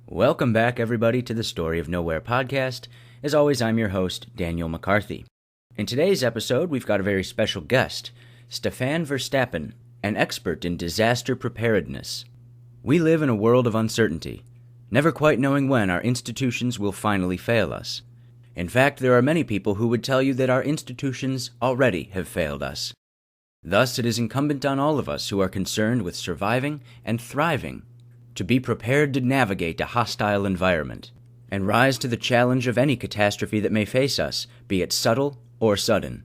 Welcome back, everybody, to the Story of Nowhere podcast. As always, I'm your host, Daniel McCarthy. In today's episode, we've got a very special guest, Stefan Verstappen, an expert in disaster preparedness. We live in a world of uncertainty, never quite knowing when our institutions will finally fail us. In fact, there are many people who would tell you that our institutions already have failed us. Thus, it is incumbent on all of us who are concerned with surviving and thriving to be prepared to navigate a hostile environment and rise to the challenge of any catastrophe that may face us, be it subtle or sudden.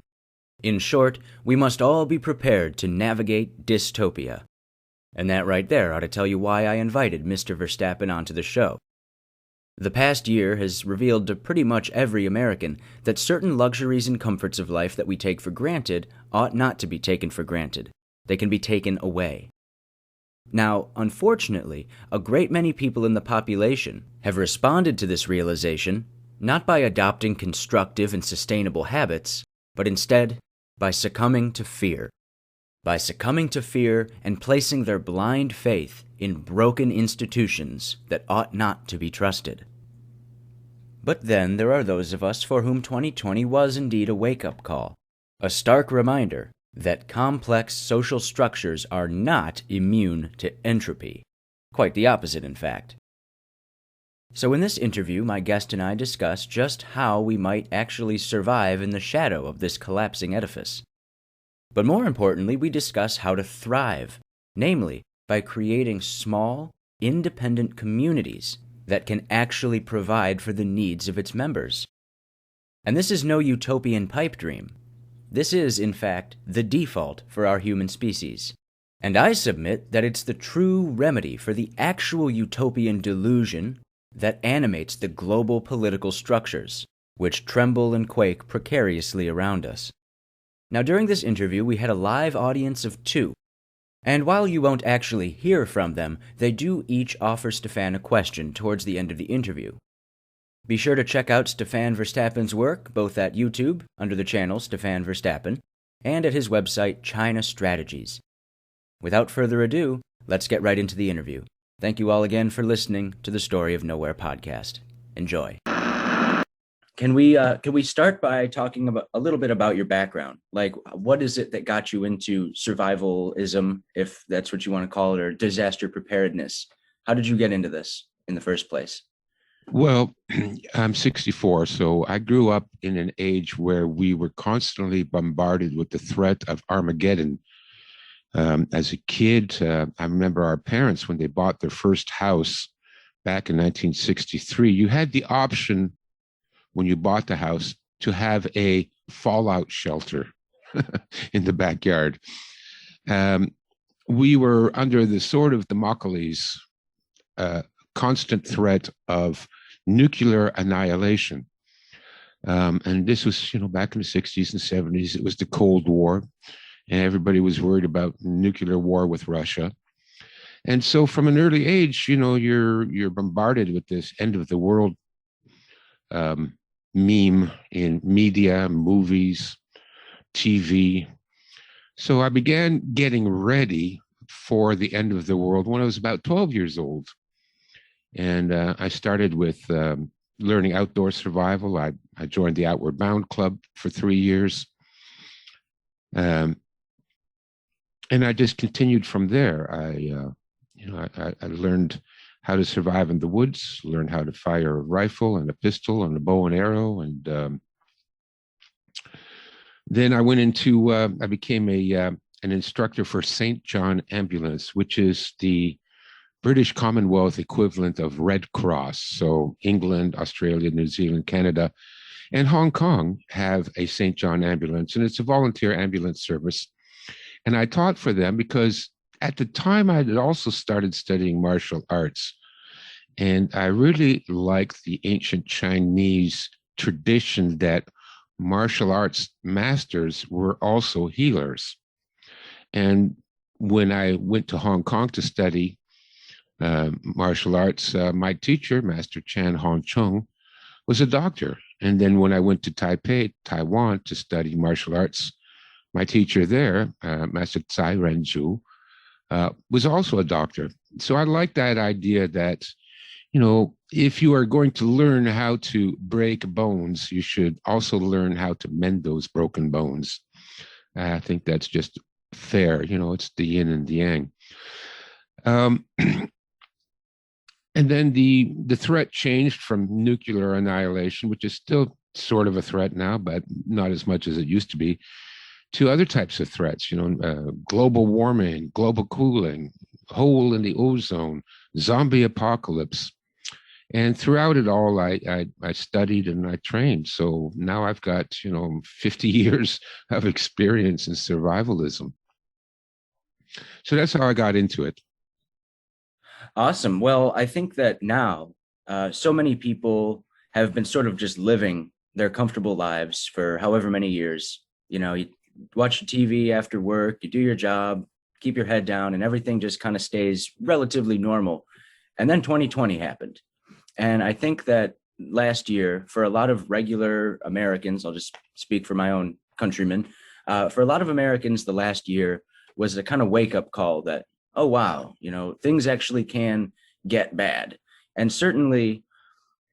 In short, we must all be prepared to navigate dystopia. And that right there ought to tell you why I invited Mr. Verstappen onto the show. The past year has revealed to pretty much every American that certain luxuries and comforts of life that we take for granted ought not to be taken for granted. They can be taken away. Now, unfortunately, a great many people in the population have responded to this realization not by adopting constructive and sustainable habits, but instead by succumbing to fear. By succumbing to fear and placing their blind faith in broken institutions that ought not to be trusted. But then there are those of us for whom 2020 was indeed a wake-up call, a stark reminder that complex social structures are not immune to entropy. Quite the opposite, in fact. So in this interview, my guest and I discuss just how we might actually survive in the shadow of this collapsing edifice. But more importantly, we discuss how to thrive, namely by creating small, independent communities that can actually provide for the needs of its members. And this is no utopian pipe dream. This is, in fact, the default for our human species. And I submit that it's the true remedy for the actual utopian delusion that animates the global political structures, which tremble and quake precariously around us. Now, during this interview, we had a live audience of 2. And while you won't actually hear from them, they do each offer Stefan a question towards the end of the interview. Be sure to check out Stefan Verstappen's work, both at YouTube, under the channel Stefan Verstappen, and at his website, China Strategies. Without further ado, let's get right into the interview. Thank you all again for listening to the Story of Nowhere podcast. Enjoy. Can we start by talking about a little bit about your background? Like, what is it that got you into survivalism, if that's what you want to call it, or disaster preparedness? How did you get into this in the first place? Well, I'm 64, so I grew up in an age where we were constantly bombarded with the threat of Armageddon. As a kid, I remember our parents, when they bought their first house back in 1963, you had the option when you bought the house to have a fallout shelter in the backyard. We were under the sword of Damocles, constant threat of nuclear annihilation. And this was, back in the 60s and 70s. It was the Cold War, and everybody was worried about nuclear war with Russia. And so from an early age, you're bombarded with this end of the world meme in media, movies, TV. So I began getting ready for the end of the world when I was about 12 years old. And I started with learning outdoor survival. I joined the Outward Bound Club for 3 years. And I just continued from there. I learned how to survive in the woods, learned how to fire a rifle and a pistol and a bow and arrow. And then I became an instructor for St. John Ambulance, which is the British Commonwealth equivalent of Red Cross. So England, Australia, New Zealand, Canada, and Hong Kong have a St. John Ambulance, and it's a volunteer ambulance service. And I taught for them because at the time I had also started studying martial arts. And I really liked the ancient Chinese tradition that martial arts masters were also healers. And when I went to Hong Kong to study martial arts, my teacher, Master Chan Hong Chung, was a doctor. And then when I went to Taipei, Taiwan, to study martial arts, my teacher there, Master Tsai Renju, was also a doctor. So I like that idea that if you are going to learn how to break bones, you should also learn how to mend those broken bones. I think that's just fair. It's the yin and the yang. Um, and then the threat changed from nuclear annihilation, which is still sort of a threat now, but not as much as it used to be, to other types of threats, global warming, global cooling, hole in the ozone, zombie apocalypse. And throughout it all, I studied and I trained. So now I've got, 50 years of experience in survivalism. So that's how I got into it. Awesome. Well, I think that now so many people have been sort of just living their comfortable lives for however many years. You watch TV after work, you do your job, keep your head down, and everything just kind of stays relatively normal. And then 2020 happened. And I think that last year, for a lot of regular Americans, I'll just speak for my own countrymen, for a lot of Americans, the last year was a kind of wake up call that, oh, wow, things actually can get bad. And certainly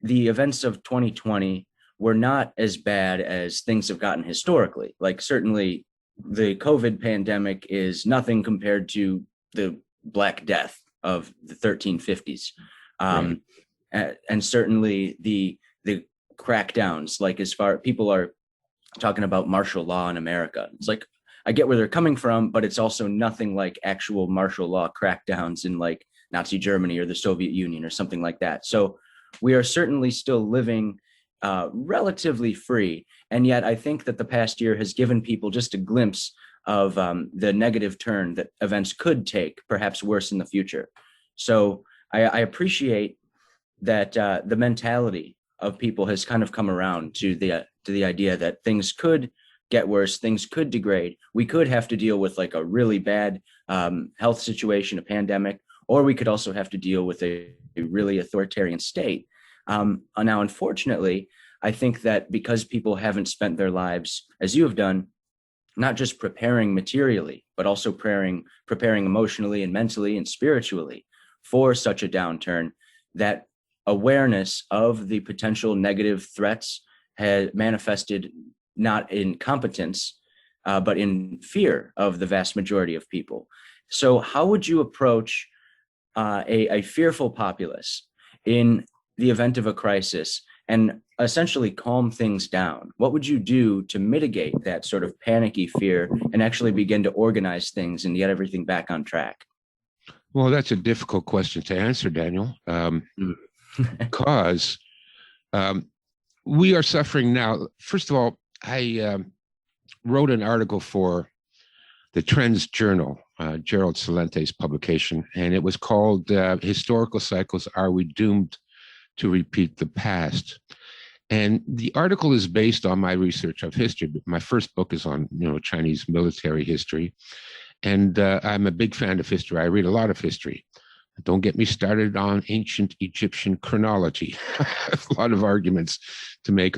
the events of 2020 were not as bad as things have gotten historically. Like, certainly the COVID pandemic is nothing compared to the Black Death of the 1350s. Right. And certainly the crackdowns, like as far people are talking about martial law in America. It's like, I get where they're coming from, but it's also nothing like actual martial law crackdowns in like Nazi Germany or the Soviet Union or something like that. So we are certainly still living relatively free. And yet I think that the past year has given people just a glimpse of the negative turn that events could take, perhaps worse in the future. So I appreciate that the mentality of people has kind of come around to the idea that things could get worse, things could degrade. We could have to deal with like a really bad health situation, a pandemic, or we could also have to deal with a really authoritarian state. Now, unfortunately, I think that because people haven't spent their lives, as you have done, not just preparing materially, but also preparing emotionally and mentally and spiritually for such a downturn, that awareness of the potential negative threats had manifested not in competence, but in fear of the vast majority of people. So how would you approach a fearful populace in the event of a crisis and essentially calm things down? What would you do to mitigate that sort of panicky fear and actually begin to organize things and get everything back on track? Well, that's a difficult question to answer, Daniel, because we are suffering now. First of all, I wrote an article for the Trends Journal, Gerald Salente's publication, and it was called Historical Cycles, Are We Doomed to Repeat the Past? And the article is based on my research of history. My first book is on Chinese military history. And I'm a big fan of history. I read a lot of history. Don't get me started on ancient Egyptian chronology. I have a lot of arguments to make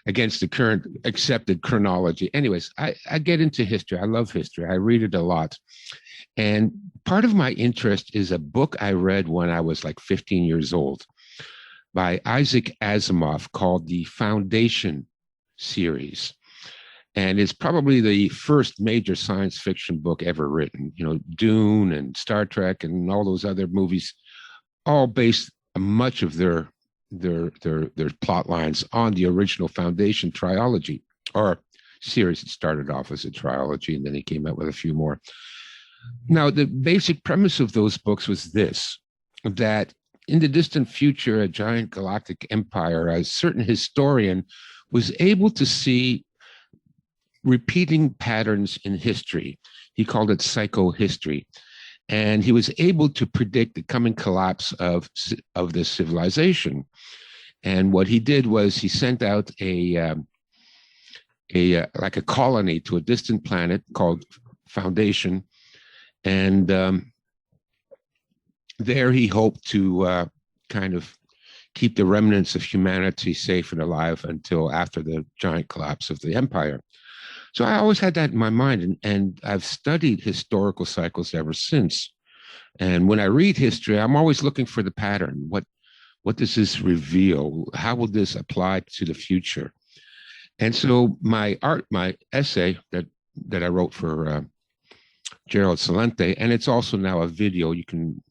against the current accepted chronology. Anyways, I get into history. I love history. I read it a lot. And part of my interest is a book I read when I was like 15 years old by Isaac Asimov called the Foundation series. And it's probably the first major science fiction book ever written. Dune and Star Trek and all those other movies, all based much of their plot lines on the original Foundation trilogy or series. It started off as a trilogy, and then he came out with a few more. Now, the basic premise of those books was this: that in the distant future, a giant galactic empire, a certain historian was able to see repeating patterns in history. He called it psychohistory. And he was able to predict the coming collapse of this civilization. And what he did was he sent out a colony to a distant planet called Foundation. And there he hoped to kind of keep the remnants of humanity safe and alive until after the giant collapse of the empire. So I always had that in my mind, and I've studied historical cycles ever since. And when I read history, I'm always looking for the pattern. What does this reveal? How will this apply to the future? And so my essay that I wrote for Gerald Celente, and it's also now a video. You can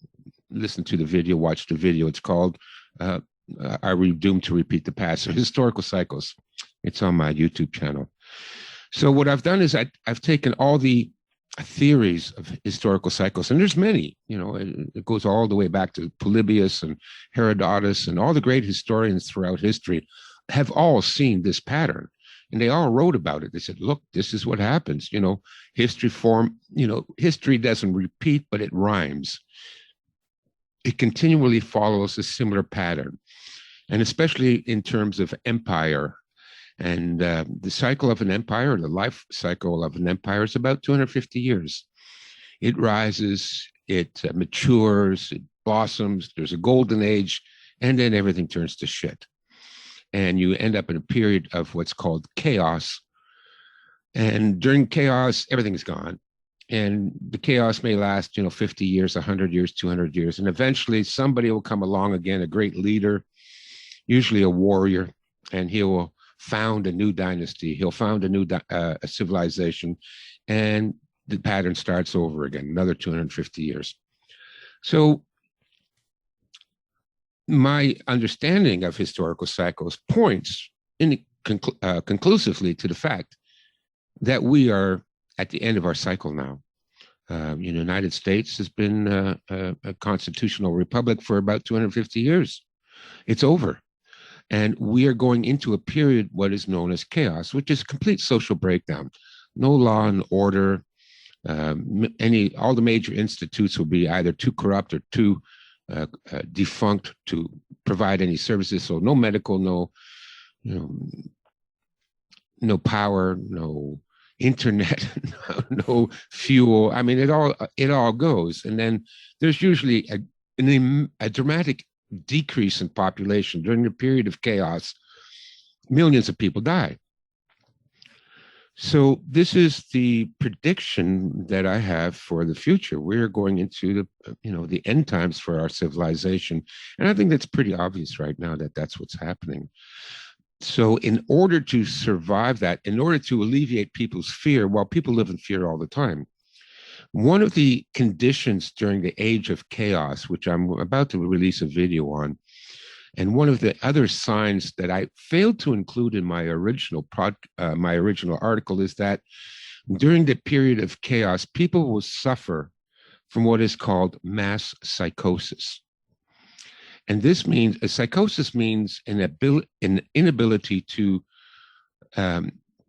listen to the video, watch the video. It's called "Are We Doomed to Repeat the Past?" or Historical Cycles. It's on my YouTube channel. So what I've done is I've taken all the theories of historical cycles, and there's many. It goes all the way back to Polybius and Herodotus, and all the great historians throughout history have all seen this pattern, and they all wrote about it. They said, look, this is what happens. History doesn't repeat, but it rhymes. It continually follows a similar pattern, and especially in terms of empire. And the cycle of an empire, the life cycle of an empire, is about 250 years. It rises, it matures, it blossoms, there's a golden age, and then everything turns to shit. And you end up in a period of what's called chaos. And during chaos, everything's gone. And the chaos may last, 50 years, 100 years, 200 years. And eventually somebody will come along again, a great leader, usually a warrior, and he will found a new dynasty. He'll found a new a civilization, and the pattern starts over again, another 250 years. So my understanding of historical cycles points conclusively to the fact that we are at the end of our cycle now. The United States has been a constitutional republic for about 250 years. It's over. And we are going into a period, what is known as chaos, which is complete social breakdown. No law and order. All the major institutes will be either too corrupt or too defunct to provide any services. So no medical, no power, no internet, no fuel. I mean, it all goes. And then there's usually a dramatic decrease in population during the period of chaos. Millions of people die. So this is the prediction that I have for the future. We're going into the end times for our civilization, and I think that's pretty obvious right now that that's what's happening. So in order to survive that, in order to alleviate people's fear, well, people live in fear all the time. One of the conditions during the age of chaos, which I'm about to release a video on, and one of the other signs that I failed to include in my original article, is that during the period of chaos, people will suffer from what is called mass psychosis. And this means psychosis means an inability to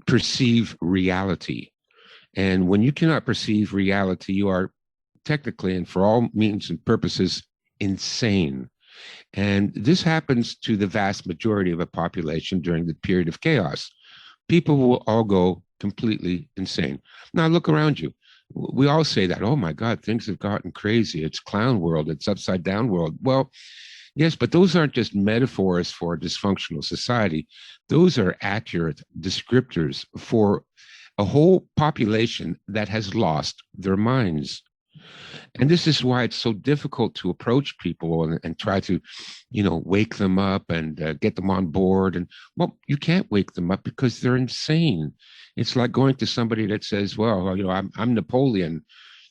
perceive reality. And when you cannot perceive reality, you are technically, and for all means and purposes, insane. And this happens to the vast majority of a population during the period of chaos. People will all go completely insane. Now look around you. We all say that, oh my God, things have gotten crazy. It's clown world. It's upside down world. Well, yes, but those aren't just metaphors for a dysfunctional society. Those are accurate descriptors for a whole population that has lost their minds. And this is why it's so difficult to approach people and try to, wake them up and get them on board. And well, you can't wake them up because they're insane. It's like going to somebody that says, well, I'm Napoleon.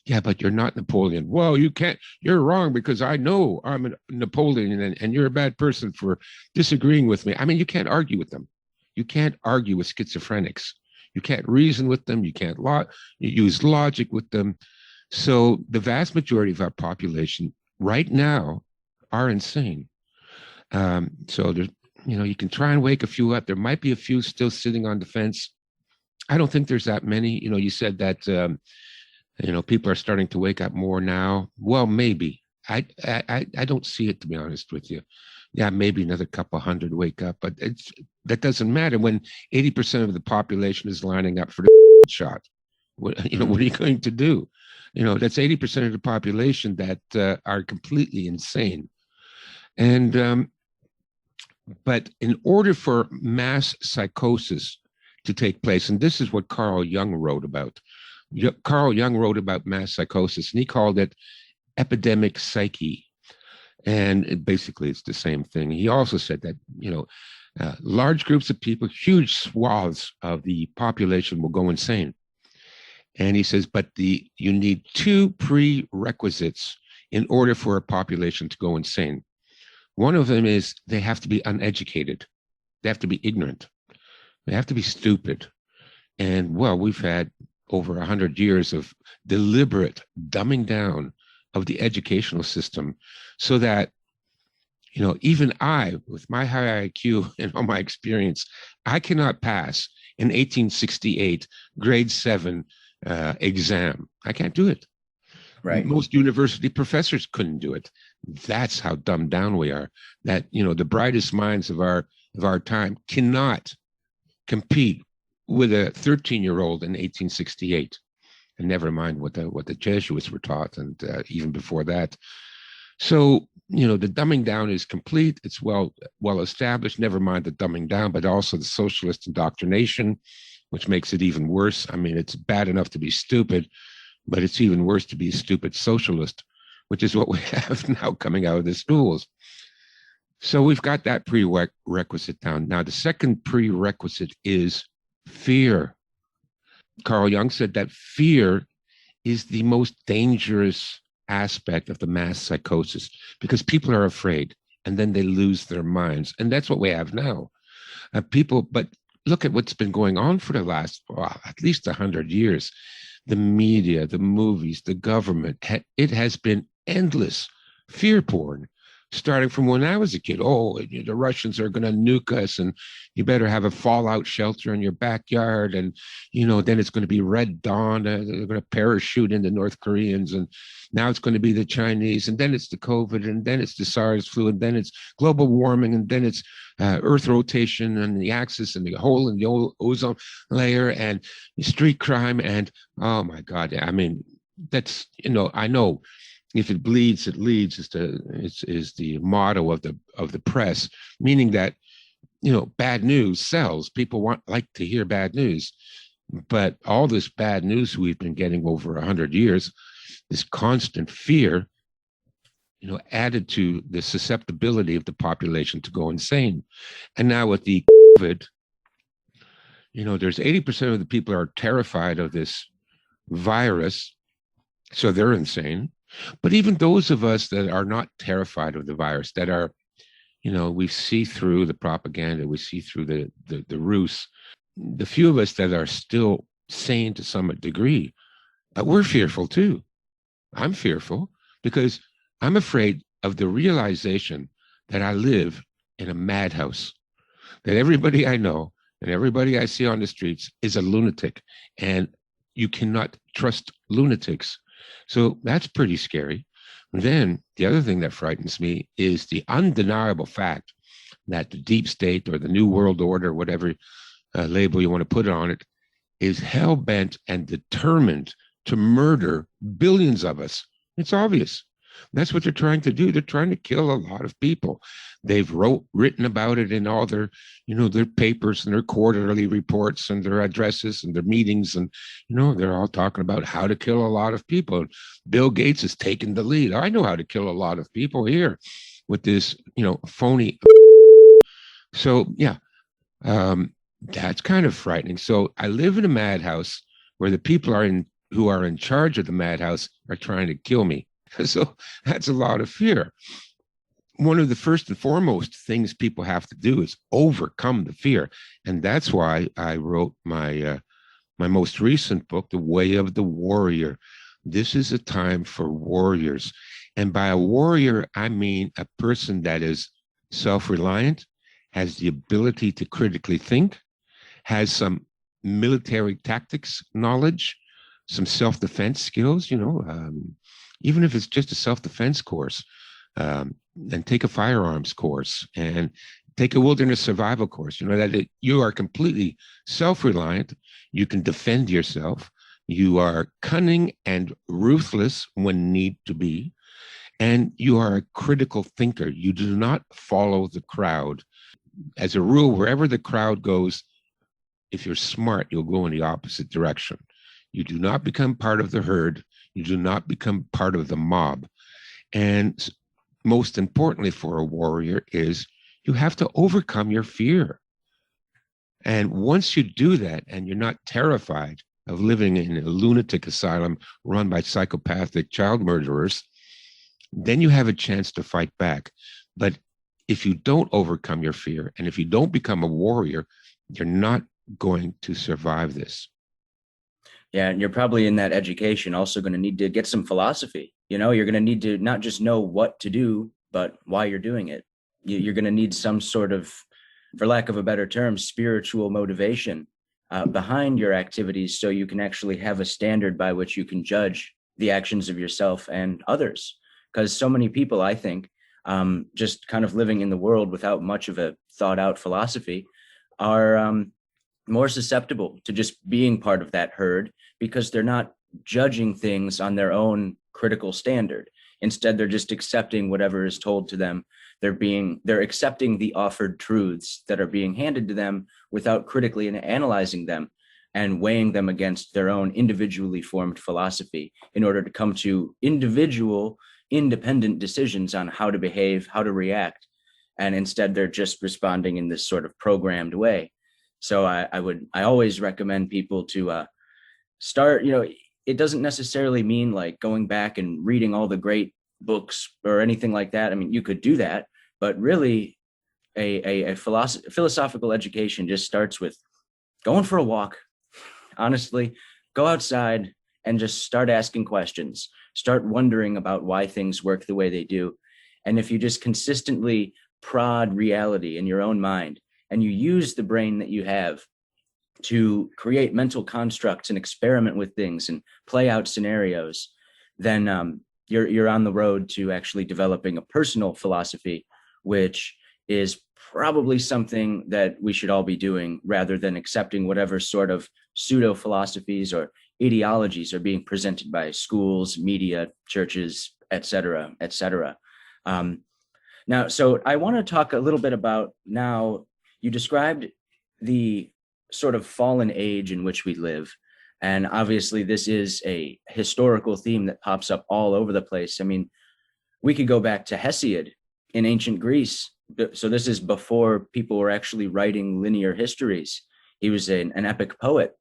Yeah, but you're not Napoleon. Well, you can't, you're wrong because I know I'm a Napoleon and you're a bad person for disagreeing with me. I mean, you can't argue with them. You can't argue with schizophrenics. You can't reason with them. You can't use logic with them. So the vast majority of our population right now are insane. So there's, you can try and wake a few up. There might be a few still sitting on the fence. I don't think there's that many. You said that, people are starting to wake up more now. Well, maybe. I don't see it, to be honest with you. Yeah, maybe another couple hundred wake up, but that doesn't matter when 80% of the population is lining up for the shot. What are you going to do? That's 80% of the population that are completely insane. And but in order for mass psychosis to take place, and this is what Carl Jung wrote about. Carl Jung wrote about mass psychosis, and he called it epidemic psyche. And basically, it's the same thing. He also said that, large groups of people, huge swaths of the population will go insane. And he says, but you need two prerequisites in order for a population to go insane. One of them is they have to be uneducated. They have to be ignorant. They have to be stupid. And well, we've had over 100 years of deliberate dumbing down of the educational system so that, even I, with my high IQ and all my experience, I cannot pass an 1868 grade 7 exam. I can't do it. Right. Most university professors couldn't do it. That's how dumbed down we are. That, the brightest minds of our time cannot compete with a 13-year-old in 1868, and never mind what the Jesuits were taught, and even before that. So, the dumbing down is complete. It's well established. Never mind the dumbing down, but also the socialist indoctrination, which makes it even worse. I mean, it's bad enough to be stupid, but it's even worse to be a stupid socialist, which is what we have now coming out of the schools. So we've got that prerequisite down. Now, the second prerequisite is fear. Carl Jung said that fear is the most dangerous aspect of the mass psychosis because people are afraid and then they lose their minds. And that's what we have now. But look at what's been going on for the last, at least 100 years. The media, the movies, the government, it has been endless fear porn, starting from when I was a kid. Oh, the Russians are going to nuke us, and you better have a fallout shelter in your backyard. And, then it's going to be Red Dawn. They're going to parachute in the North Koreans. And now it's going to be the Chinese. And then it's the COVID. And then it's the SARS flu. And then it's global warming. And then it's Earth rotation and the axis and the hole in the ozone layer and street crime. And, oh, my God. I mean, that's, I know. If it bleeds, it leads is the motto of the press, meaning that bad news sells. People like to hear bad news, but all this bad news we've been getting over 100 years, this constant fear, added to the susceptibility of the population to go insane. And now with the COVID, there's 80% of the people are terrified of this virus, so they're insane. But even those of us that are not terrified of the virus, that are, we see through the propaganda, we see through the ruse, the few of us that are still sane to some degree, we're fearful too. I'm fearful because I'm afraid of the realization that I live in a madhouse, that everybody I know and everybody I see on the streets is a lunatic, and you cannot trust lunatics. So that's pretty scary. And then the other thing that frightens me is the undeniable fact that the deep state or the New World Order, whatever label you want to put on it, is hell-bent and determined to murder billions of us. It's obvious. That's what they're trying to do. They're trying to kill a lot of people. They've written about it in all their, their papers and their quarterly reports and their addresses and their meetings. And, they're all talking about how to kill a lot of people. Bill Gates has taken the lead. I know how to kill a lot of people here with this, phony. So, yeah, that's kind of frightening. So I live in a madhouse where the people who are in charge of the madhouse are trying to kill me. So that's a lot of fear. One of the first and foremost things people have to do is overcome the fear. And that's why I wrote my most recent book, The Way of the Warrior. This is a time for warriors. And by a warrior, I mean a person that is self-reliant, has the ability to critically think, has some military tactics knowledge, some self-defense skills, even if it's just a self-defense course, and take a firearms course and take a wilderness survival course, that you are completely self-reliant. You can defend yourself. You are cunning and ruthless when need to be. And you are a critical thinker. You do not follow the crowd. As a rule, wherever the crowd goes, if you're smart, you'll go in the opposite direction. You do not become part of the herd. You do not become part of the mob. And most importantly for a warrior is you have to overcome your fear. And once you do that and you're not terrified of living in a lunatic asylum run by psychopathic child murderers, then you have a chance to fight back. But if you don't overcome your fear and if you don't become a warrior, you're not going to survive this. Yeah, and you're probably in that education also going to need to get some philosophy. You're going to need to not just know what to do, but why you're doing it. You're going to need some sort of, for lack of a better term, spiritual motivation behind your activities so you can actually have a standard by which you can judge the actions of yourself and others. Because so many people, I think, just kind of living in the world without much of a thought out philosophy are more susceptible to just being part of that herd because they're not judging things on their own critical standard. Instead, they're just accepting whatever is told to them. They're accepting the offered truths that are being handed to them without critically analyzing them and weighing them against their own individually formed philosophy in order to come to individual, independent decisions on how to behave, how to react. And instead, they're just responding in this sort of programmed way. So I always recommend people to start, it doesn't necessarily mean like going back and reading all the great books or anything like that. I mean, you could do that, but really a philosophical education just starts with going for a walk. Honestly, go outside and just start asking questions, start wondering about why things work the way they do. And if you just consistently prod reality in your own mind and you use the brain that you have to create mental constructs and experiment with things and play out scenarios, then you're on the road to actually developing a personal philosophy, which is probably something that we should all be doing rather than accepting whatever sort of pseudo philosophies or ideologies are being presented by schools, media, churches, et cetera, et cetera. Now, so I want to talk a little bit about now, you described the sort of fallen age in which we live. And obviously, this is a historical theme that pops up all over the place. I mean, we could go back to Hesiod in ancient Greece. So this is before people were actually writing linear histories. He was an epic poet.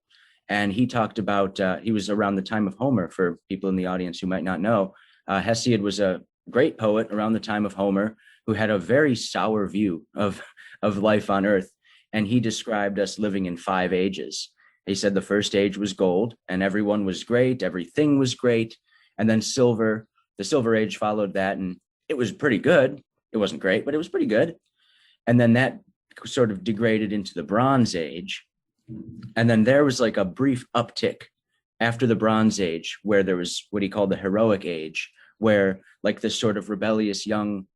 And he talked about, he was around the time of Homer, for people in the audience who might not know. Hesiod was a great poet around the time of Homer who had a very sour view of life on Earth. And he described us living in 5 ages. He said the first age was gold and everyone was great. Everything was great. And then silver, the silver age followed that. And it was pretty good. It wasn't great, but it was pretty good. And then that sort of degraded into the Bronze Age. And then there was like a brief uptick after the Bronze Age where there was what he called the heroic age, where like this sort of rebellious young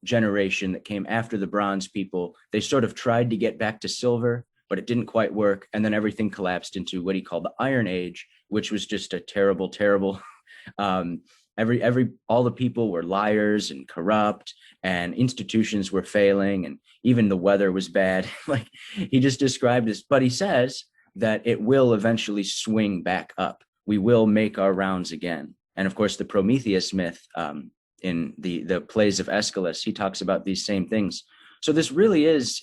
generation that came after the bronze people, they sort of tried to get back to silver, but it didn't quite work. And then everything collapsed into what he called the Iron Age, which was just a terrible, terrible, all the people were liars and corrupt and institutions were failing and even the weather was bad. Like he just described this, but he says that it will eventually swing back up. We will make our rounds again. And of course, the Prometheus myth, in the plays of Aeschylus, he talks about these same things. So this really is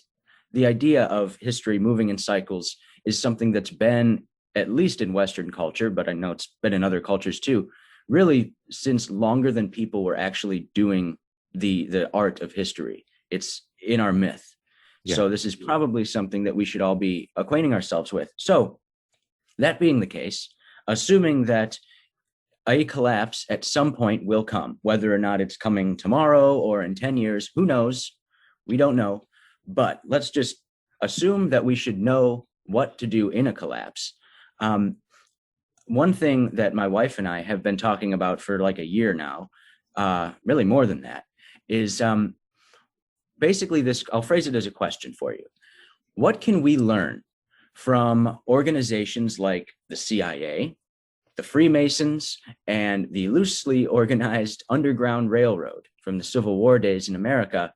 the idea of history moving in cycles is something that's been, at least in Western culture, but I know it's been in other cultures too, really since longer than people were actually doing the art of history. It's in our myth. Yeah. So this is probably something that we should all be acquainting ourselves with. So that being the case, assuming that a collapse at some point will come, whether or not it's coming tomorrow or in 10 years, who knows? We don't know. But let's just assume that we should know what to do in a collapse. One thing that my wife and I have been talking about for like a year now, really more than that, is basically this. I'll phrase it as a question for you. What can we learn from organizations like the CIA, the Freemasons, and the loosely organized Underground Railroad from the Civil War days in America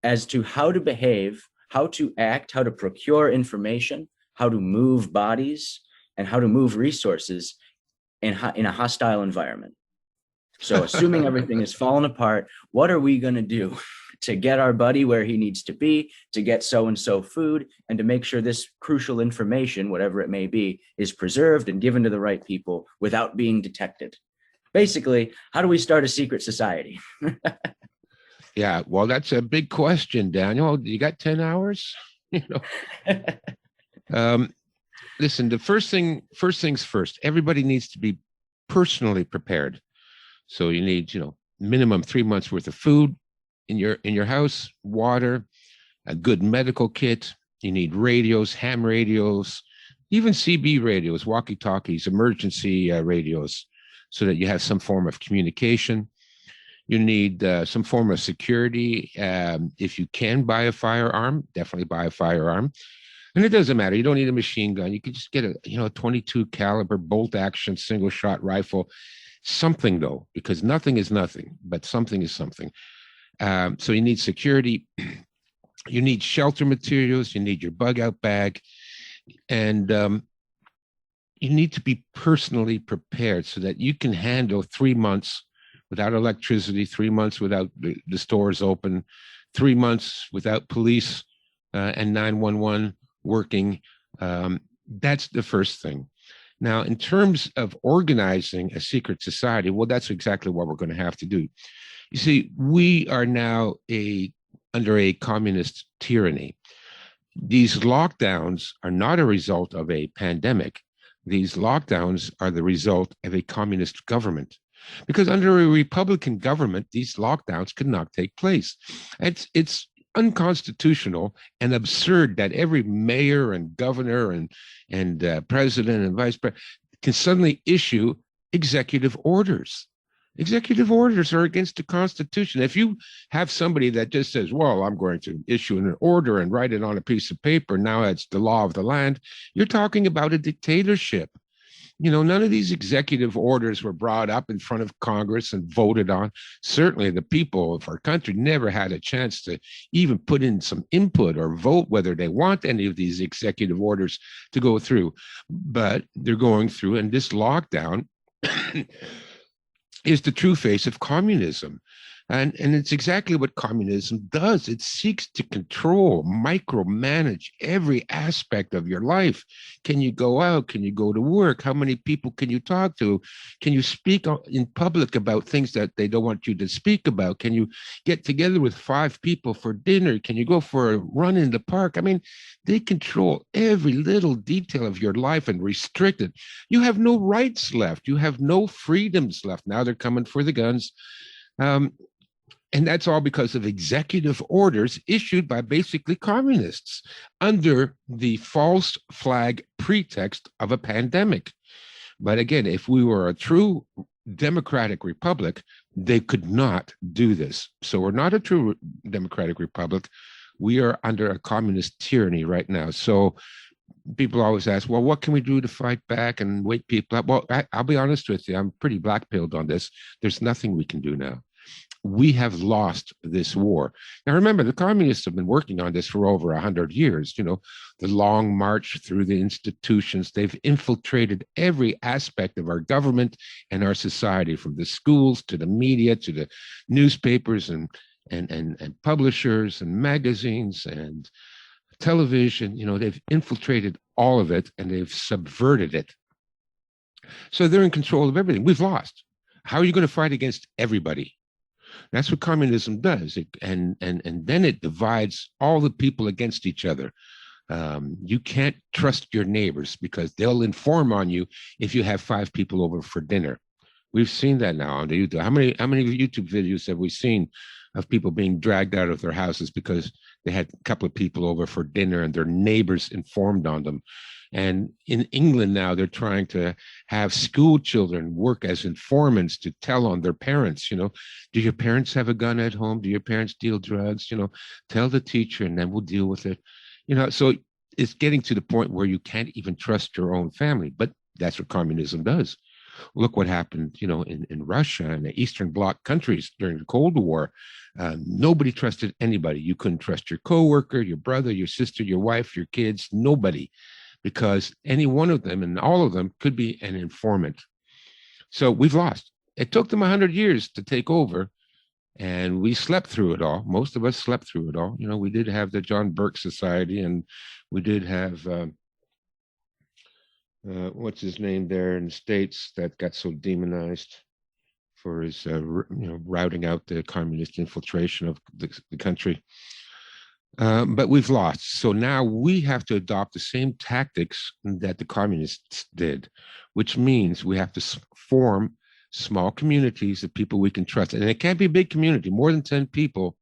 as to how to behave, how to act, how to procure information, how to move bodies, and how to move resources in a hostile environment? So, assuming everything is falling apart, what are we going to do to get our buddy where he needs to be, to get so and so food, and to make sure this crucial information, whatever it may be, is preserved and given to the right people without being detected? Basically, how do we start a secret society? Yeah, well, that's a big question, Daniel. You got 10 hours? You know, um, listen, the first things first, everybody needs to be personally prepared. So you need, minimum 3 months worth of food in your house, water, a good medical kit. You need radios, ham radios, even CB radios, walkie-talkies, emergency radios, so that you have some form of communication. You need some form of security. If you can buy a firearm, definitely buy a firearm. And it doesn't matter. You don't need a machine gun. You can just get a 22 caliber bolt action single shot rifle. Something though, because nothing is nothing, but something is something. So you need security. You need shelter materials. You need your bug out bag, and you need to be personally prepared so that you can handle 3 months without electricity, 3 months without the stores open, 3 months without police and 911 working. That's the first thing. Now, in terms of organizing a secret society, well, that's exactly what we're going to have to do. You see, we are now under a communist tyranny. These lockdowns are not a result of a pandemic. These lockdowns are the result of a communist government. Because under a Republican government, these lockdowns could not take place. It's unconstitutional and absurd that every mayor and governor and president and vice president can suddenly issue executive orders. Executive orders are against the Constitution. If you have somebody that just says, well, I'm going to issue an order and write it on a piece of paper, now it's the law of the land, you're talking about a dictatorship. None of these executive orders were brought up in front of Congress and voted on. Certainly, the people of our country never had a chance to even put in some input or vote whether they want any of these executive orders to go through. But they're going through, and this lockdown is the true face of communism. And it's exactly what communism does. It seeks to control, micromanage every aspect of your life. Can you go out? Can you go to work? How many people can you talk to? Can you speak in public about things that they don't want you to speak about? Can you get together with 5 people for dinner? Can you go for a run in the park? I mean, they control every little detail of your life and restrict it. You have no rights left. You have no freedoms left. Now they're coming for the guns. And that's all because of executive orders issued by basically communists under the false flag pretext of a pandemic. But again, if we were a true democratic republic, they could not do this. So we're not a true democratic republic. We are under a communist tyranny right now. So people always ask, well, what can we do to fight back and wake people up? Well, I'll be honest with you. I'm pretty black-pilled on this. There's nothing we can do now. We have lost this war. Now, remember, the communists have been working on this for over 100 years. The long march through the institutions. They've infiltrated every aspect of our government and our society, from the schools to the media to the newspapers and publishers and magazines and television. They've infiltrated all of it and they've subverted it. So they're in control of everything. We've lost. How are you going to fight against everybody? That's what communism does. And then it divides all the people against each other. You can't trust your neighbors because they'll inform on you if you have 5 people over for dinner. We've seen that now on the YouTube. How many YouTube videos have we seen of people being dragged out of their houses because they had a couple of people over for dinner and their neighbors informed on them? And in England now, they're trying to have school children work as informants to tell on their parents. Do your parents have a gun at home? Do your parents deal drugs? Tell the teacher and then we'll deal with it. So it's getting to the point where you can't even trust your own family. But that's what communism does. Look what happened, in Russia and the Eastern Bloc countries during the Cold War. Nobody trusted anybody. You couldn't trust your coworker, your brother, your sister, your wife, your kids, nobody, because any one of them and all of them could be an informant. So we've lost. It took them 100 years to take over, and we slept through it all. Most of us slept through it all. We did have the John Burke Society, and we did have what's his name there in the States that got so demonized for his routing out the communist infiltration of the country. But we've lost. So now we have to adopt the same tactics that the communists did, which means we have to form small communities of people we can trust. And it can't be a big community, more than 10 people.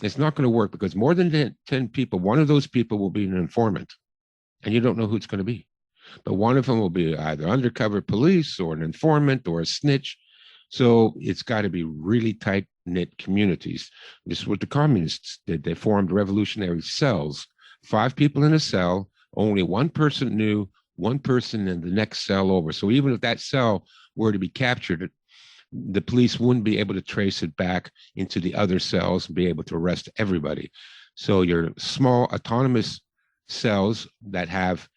It's not going to work, because more than 10 people, one of those people will be an informant, and you don't know who it's going to be. But one of them will be either undercover police or an informant or a snitch. So it's got to be really tight-knit communities. This is what the communists did. They formed revolutionary cells, 5 people in a cell, only one person knew, one person in the next cell over. So even if that cell were to be captured, the police wouldn't be able to trace it back into the other cells and be able to arrest everybody. So your small autonomous cells that have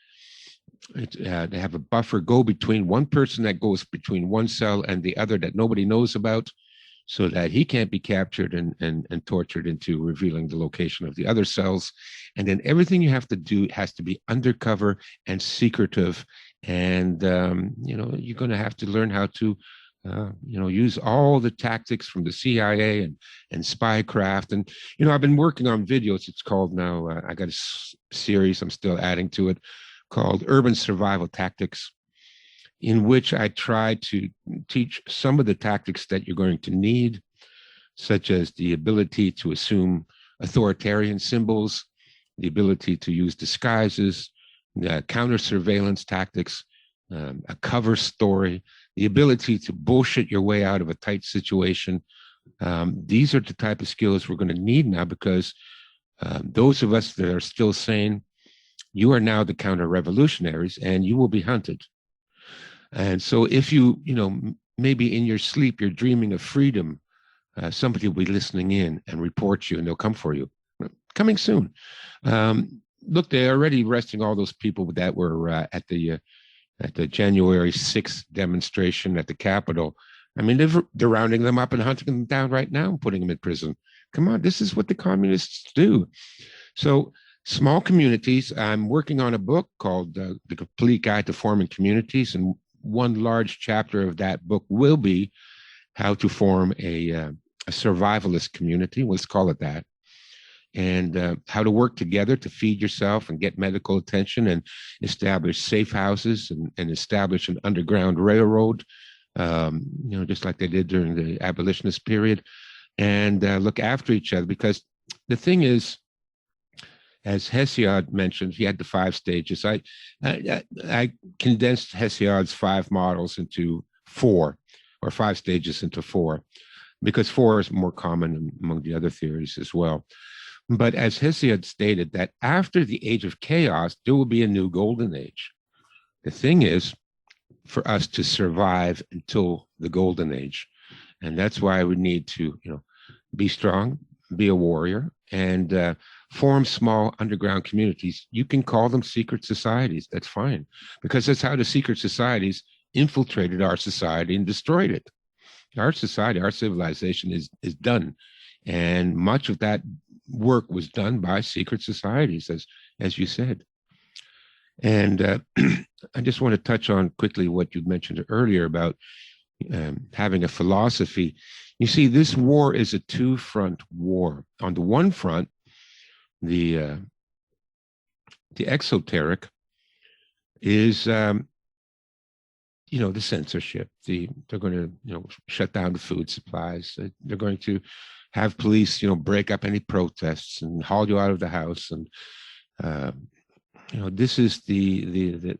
they have a buffer go between one person that goes between one cell and the other that nobody knows about, so that he can't be captured and tortured into revealing the location of the other cells. And then everything you have to do has to be undercover and secretive. And, you're going to have to learn how to, use all the tactics from the CIA and spycraft. And, I've been working on videos. It's called now, I got a series, I'm still adding to it, called Urban Survival Tactics, in which I try to teach some of the tactics that you're going to need, such as the ability to assume authoritarian symbols, the ability to use disguises, counter surveillance tactics, a cover story, the ability to bullshit your way out of a tight situation. These are the type of skills we're going to need now, because those of us that are still sane, you are now the counter-revolutionaries, and you will be hunted. And so if maybe in your sleep, you're dreaming of freedom, somebody will be listening in and report you, and they'll come for you. Coming soon. Look, they're already arresting all those people that were at the January 6th demonstration at the Capitol. I mean, they're rounding them up and hunting them down right now and putting them in prison. Come on, this is what the communists do. So small communities. I'm working on a book called The Complete Guide to Forming Communities, and one large chapter of that book will be how to form a survivalist community, let's call it that, and how to work together to feed yourself and get medical attention and establish safe houses and establish an underground railroad, just like they did during the abolitionist period, and look after each other. Because the thing is, as Hesiod mentioned, he had the 5 stages. I condensed Hesiod's 5 models into 4, or 5 stages into 4, because 4 is more common among the other theories as well. But as Hesiod stated, that after the age of chaos, there will be a new golden age. The thing is, for us to survive until the golden age. And that's why we need to, be strong, be a warrior, and form small underground communities. You can call them secret societies. That's fine, because that's how the secret societies infiltrated our society and destroyed it. Our society, our civilization is done, and much of that work was done by secret societies, as you said. And I just want to touch on quickly what you mentioned earlier about having a philosophy. You see, this war is a 2-front war. On the one front, the exoteric is, the censorship. They're going to, shut down the food supplies. They're going to have police, break up any protests and haul you out of the house. And this is the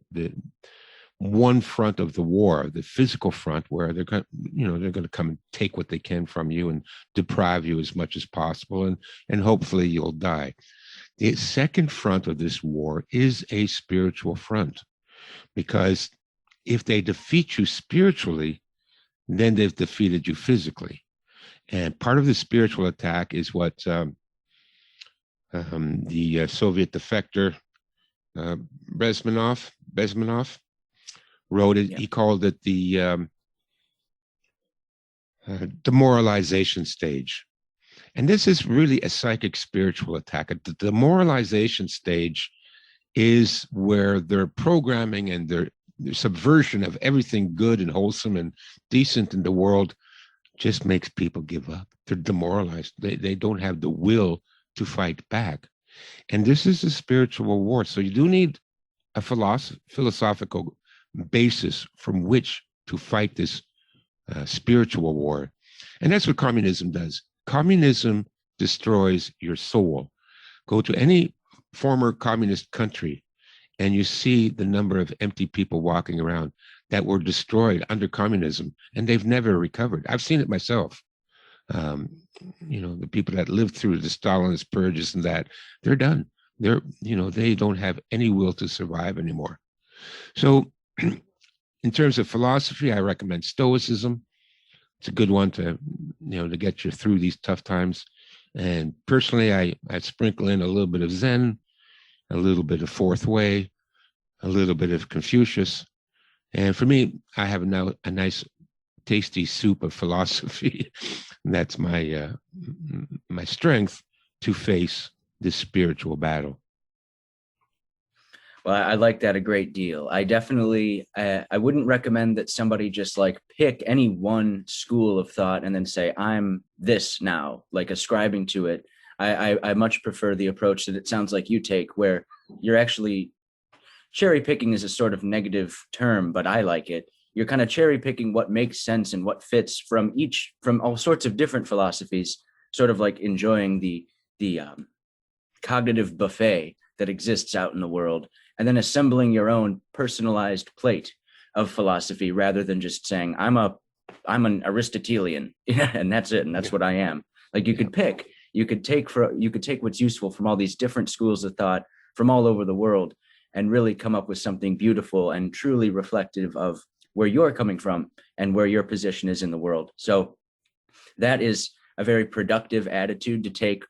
one front of the war, the physical front, where they're going to come and take what they can from you and deprive you as much as possible, and hopefully you'll die. The second front of this war is a spiritual front, because if they defeat you spiritually, then they've defeated you physically. And part of the spiritual attack is what the Soviet defector Bezmenov wrote it. Yeah. He called it the demoralization stage. And this is really a psychic spiritual attack. The demoralization stage is where their programming and their subversion of everything good and wholesome and decent in the world just makes people give up. They're demoralized. They don't have the will to fight back. And this is a spiritual war. So you do need a philosophical basis from which to fight this spiritual war. And that's what communism does. Communism destroys your soul. Go to any former communist country and you see the number of empty people walking around that were destroyed under communism, and they've never recovered. I've seen it myself. The people that lived through the Stalinist purges and that, they're done. They don't have any will to survive anymore. So in terms of philosophy, I recommend Stoicism. It's a good one to get you through these tough times. And personally, I sprinkle in a little bit of Zen, a little bit of Fourth Way, a little bit of Confucius. And for me, I have now a nice, tasty soup of philosophy. And that's my strength to face this spiritual battle. Well, I like that a great deal. I definitely, I wouldn't recommend that somebody just like pick any one school of thought and then say, I'm this now, like ascribing to it. I much prefer the approach that it sounds like you take, where you're actually cherry picking is a sort of negative term, but I like it. You're kind of cherry picking what makes sense and what fits from all sorts of different philosophies, sort of like enjoying the cognitive buffet that exists out in the world, and then assembling your own personalized plate of philosophy rather than just saying, I'm an Aristotelian and that's it. And that's what I am. Like you could take what's useful from all these different schools of thought from all over the world and really come up with something beautiful and truly reflective of where you're coming from and where your position is in the world. So that is a very productive attitude to take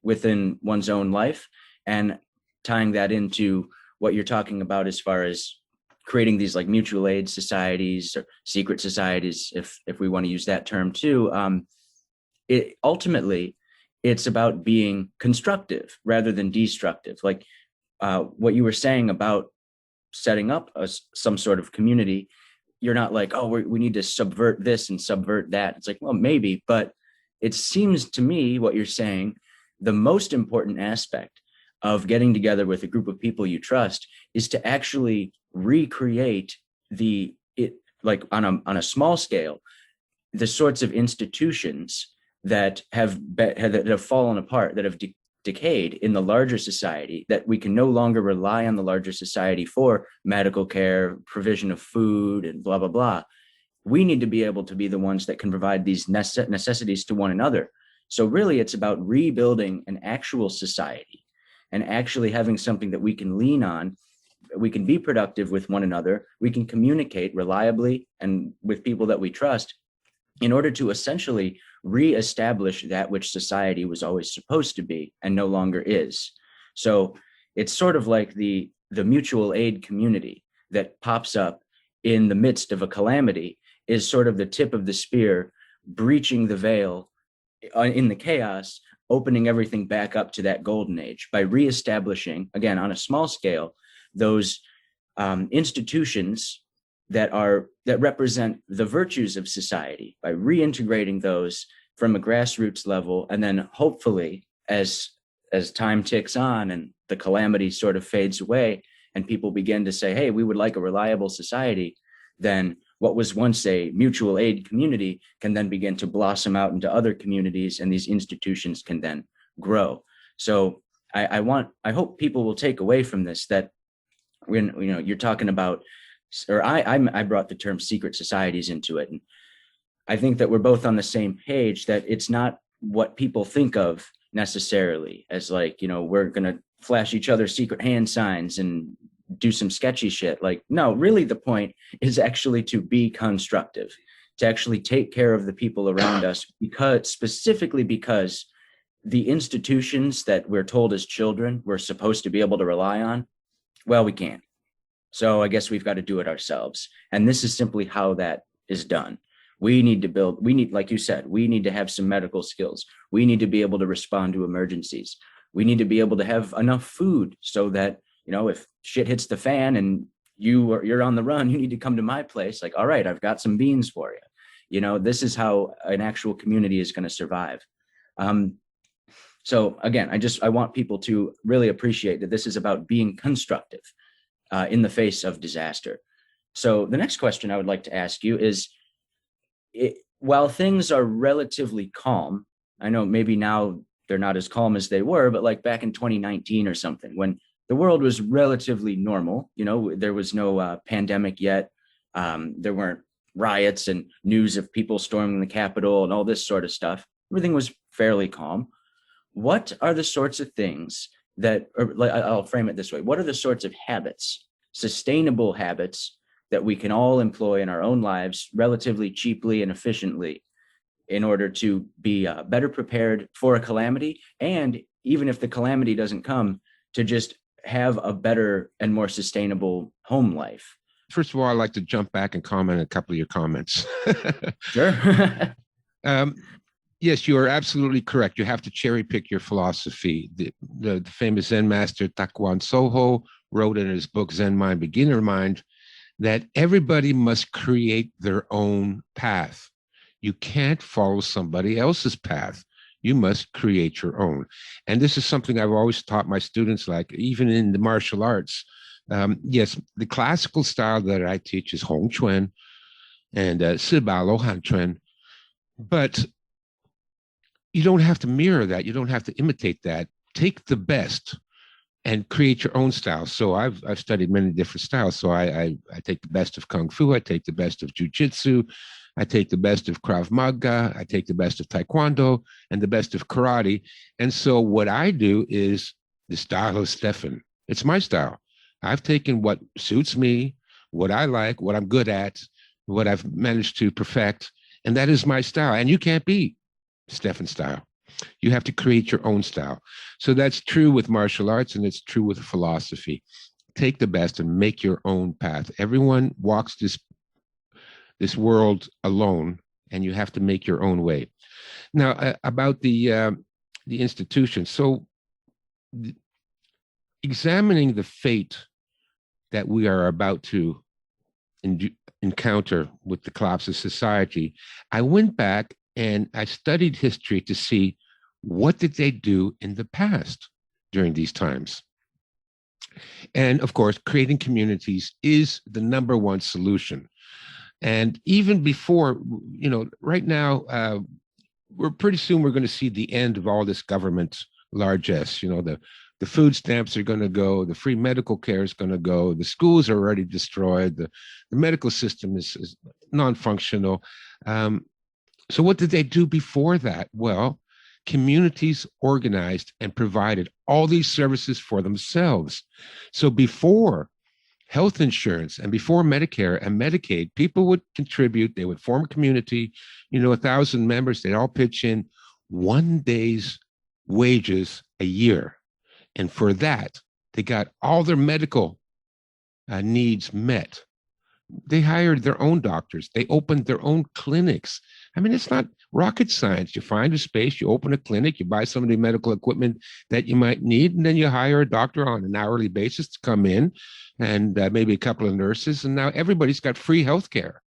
within one's own life, and tying that into what you're talking about as far as creating these like mutual aid societies or secret societies, if we want to use that term too. It's about being constructive rather than destructive. Like what you were saying about setting up some sort of community, you're not like, oh, we need to subvert this and subvert that. It's like, well, maybe, but it seems to me what you're saying, the most important aspect of getting together with a group of people you trust is to actually recreate like on a small scale, the sorts of institutions that have fallen apart, that have decayed in the larger society, that we can no longer rely on the larger society for medical care, provision of food, and blah, blah, blah. We need to be able to be the ones that can provide these necessities to one another. So really, it's about rebuilding an actual society and actually having something that we can lean on. We can be productive with one another. We can communicate reliably and with people that we trust in order to essentially reestablish that which society was always supposed to be and no longer is. So it's sort of like the mutual aid community that pops up in the midst of a calamity is sort of the tip of the spear, breaching the veil in the chaos, opening everything back up to that golden age by reestablishing, again, on a small scale, those institutions that represent the virtues of society, by reintegrating those from a grassroots level. And then hopefully as time ticks on and the calamity sort of fades away and people begin to say, hey, we would like a reliable society, then what was once a mutual aid community can then begin to blossom out into other communities, and these institutions can then grow. So I hope people will take away from this that when you're talking about, or I brought the term secret societies into it, and I think that we're both on the same page that it's not what people think of necessarily as like, we're gonna flash each other secret hand signs and do some sketchy shit. Like, no, really the point is actually to be constructive, to actually take care of the people around us, specifically because the institutions that we're told as children we're supposed to be able to rely on, well, we can't. So I guess we've got to do it ourselves. And this is simply how that is done. We need to build, we need, like you said, we need to have some medical skills. We need to be able to respond to emergencies. We need to be able to have enough food so that, if shit hits the fan and you're on the run, you need to come to my place. Like, all right, I've got some beans for you. This is how an actual community is going to survive. So again, I want people to really appreciate that this is about being constructive in the face of disaster. So the next question I would like to ask you is, while things are relatively calm, I know maybe now they're not as calm as they were, but like back in 2019 or something, when the world was relatively normal, there was no pandemic yet. There weren't riots and news of people storming the Capitol and all this sort of stuff. Everything was fairly calm. What are the sorts of things that, or I'll frame it this way. What are the sorts of habits, sustainable habits, that we can all employ in our own lives relatively cheaply and efficiently in order to be better prepared for a calamity? And even if the calamity doesn't come, to just have a better and more sustainable home life. First of all, I'd like to jump back and comment on a couple of your comments. Sure. Yes, you are absolutely correct. You have to cherry pick your philosophy. The famous Zen master Takuan Soho wrote in his book, Zen Mind, Beginner Mind, that everybody must create their own path. You can't follow somebody else's path. You must create your own. And this is something I've always taught my students, like even in the martial arts. Yes, the classical style that I teach is Hong Chuan and Siba Lo Han Chuan. But you don't have to mirror that. You don't have to imitate that. Take the best and create your own style. So I've studied many different styles. So I take the best of Kung Fu. I take the best of Jiu-Jitsu. I take the best of Krav Maga. I take the best of Taekwondo and the best of karate. And so what I do is the style of Stefan. It's my style. I've taken what suits me, what I like, what I'm good at, what I've managed to perfect, and that is my style. And you can't beat Stefan style. You have to create your own style. So that's true with martial arts, and it's true with philosophy. Take the best and make your own path. Everyone walks this world alone, and you have to make your own way. Now, about the institution. So examining the fate that we are about to encounter with the collapse of society, I went back and I studied history to see what did they do in the past during these times. And of course, creating communities is the number one solution. And even before, right now, we're pretty soon we're going to see the end of all this government largesse. The food stamps are going to go, the free medical care is going to go, the schools are already destroyed, the medical system is non-functional. So what did they do before that? Well, communities organized and provided all these services for themselves. So before health insurance and before Medicare and Medicaid, people would contribute, they would form a community, 1,000 members, they'd all pitch in 1 day's wages a year. And for that, they got all their medical needs met. They hired their own doctors. They opened their own clinics. I mean, it's not rocket science. You find a space, you open a clinic, you buy some of the medical equipment that you might need, and then you hire a doctor on an hourly basis to come in, and maybe a couple of nurses. And now everybody's got free health care,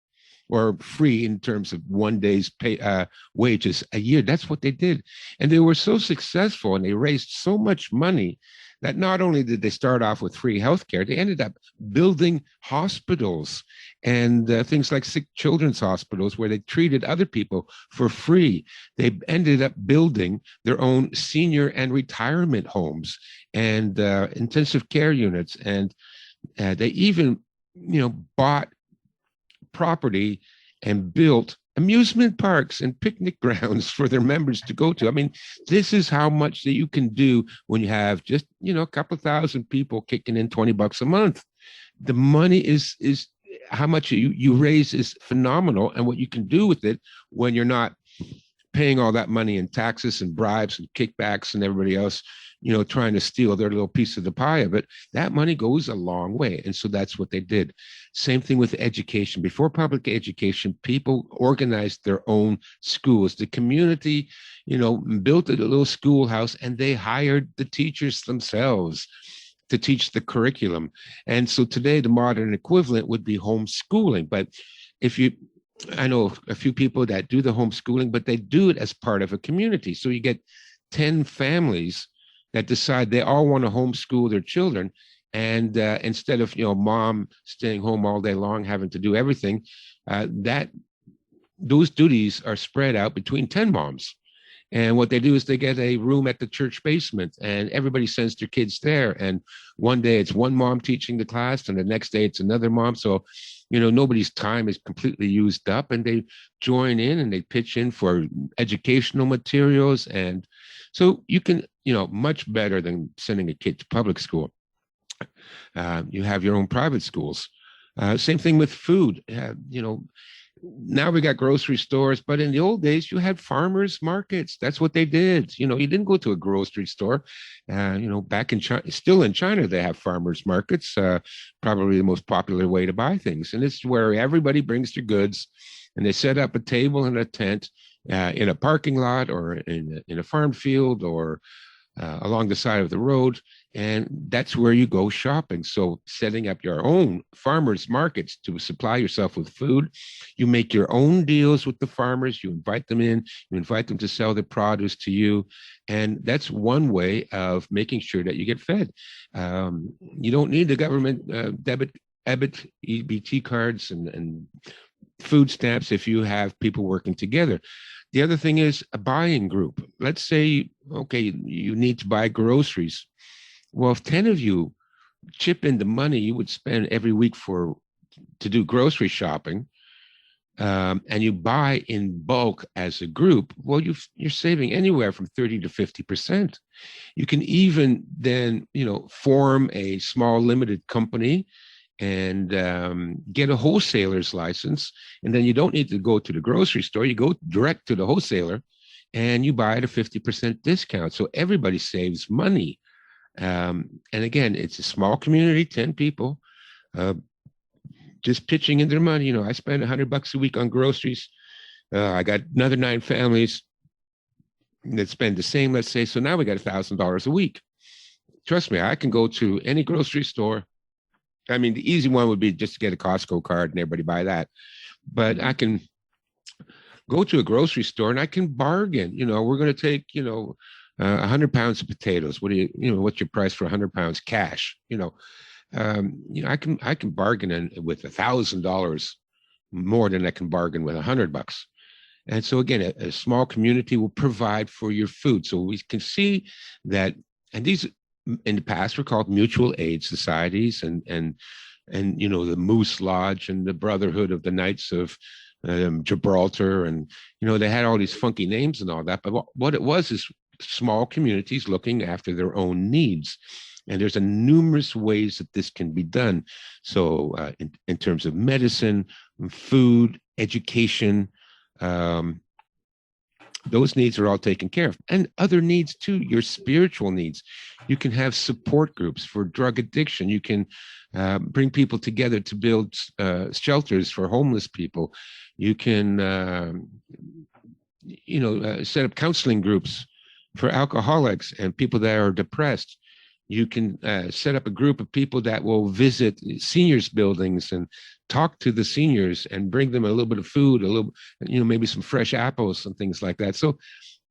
or free in terms of 1 day's pay, wages a year. That's what they did. And they were so successful and they raised so much money that not only did they start off with free healthcare, they ended up building hospitals and things like sick children's hospitals where they treated other people for free. They ended up building their own senior and retirement homes and intensive care units. And they even, bought property and built amusement parks and picnic grounds for their members to go to. I mean, this is how much that you can do when you have just, a couple of thousand people kicking in $20 a month. The money is how much you raise is phenomenal, and what you can do with it when you're not paying all that money in taxes and bribes and kickbacks and everybody else, trying to steal their little piece of the pie of it. That money goes a long way. And so that's what they did. Same thing with education. Before public education, people organized their own schools. The community, built a little schoolhouse, and they hired the teachers themselves to teach the curriculum. And so today, the modern equivalent would be homeschooling. But I know a few people that do the homeschooling, but they do it as part of a community. So you get 10 families that decide they all want to homeschool their children. And instead of, mom staying home all day long, having to do everything, those duties are spread out between 10 moms. And what they do is they get a room at the church basement, and everybody sends their kids there. And one day it's one mom teaching the class, and the next day it's another mom. So, nobody's time is completely used up, and they join in and they pitch in for educational materials. And so you can, much better than sending a kid to public school. You have your own private schools. Same thing with food. Now we got grocery stores, but in the old days, you had farmers markets. That's what they did. You didn't go to a grocery store. Back in China, still in China, they have farmers markets, probably the most popular way to buy things. And it's where everybody brings their goods, and they set up a table and a tent in a parking lot or in a farm field or along the side of the road. And that's where you go shopping. So setting up your own farmers markets to supply yourself with food, you make your own deals with the farmers, you invite them in, you invite them to sell their produce to you. And that's one way of making sure that you get fed. You don't need the government EBT cards and food stamps if you have people working together. The other thing is a buying group. Let's say, okay, you need to buy groceries. Well, if 10 of you chip in the money you would spend every week to do grocery shopping, and you buy in bulk as a group, well, you're saving anywhere from 30 to 50%. You can even then, form a small limited company and get a wholesaler's license. And then you don't need to go to the grocery store. You go direct to the wholesaler and you buy at a 50% discount. So everybody saves money. And again, it's a small community, 10 people, just pitching in their money. I spend $100 a week on groceries. I got another 9 families that spend the same, let's say. So now we got $1,000 a week. Trust me, I can go to any grocery store. I mean, the easy one would be just to get a Costco card and everybody buy that. But I can go to a grocery store and I can bargain. We're going to take, 100 pounds of potatoes. What's your price for 100 pounds cash? I can bargain with $1,000 more than I can bargain with $100. And so again, a small community will provide for your food. So we can see that, and these in the past were called mutual aid societies, and the Moose Lodge and the Brotherhood of the Knights of Gibraltar, and they had all these funky names and all that. But what it was is small communities looking after their own needs. And there's a numerous ways that this can be done. So in terms of medicine, food, education, those needs are all taken care of. And other needs too, your spiritual needs. You can have support groups for drug addiction. You can bring people together to build shelters for homeless people. You can, set up counseling groups for alcoholics and people that are depressed. You can set up a group of people that will visit seniors buildings and talk to the seniors and bring them a little bit of food, maybe some fresh apples and things like that. So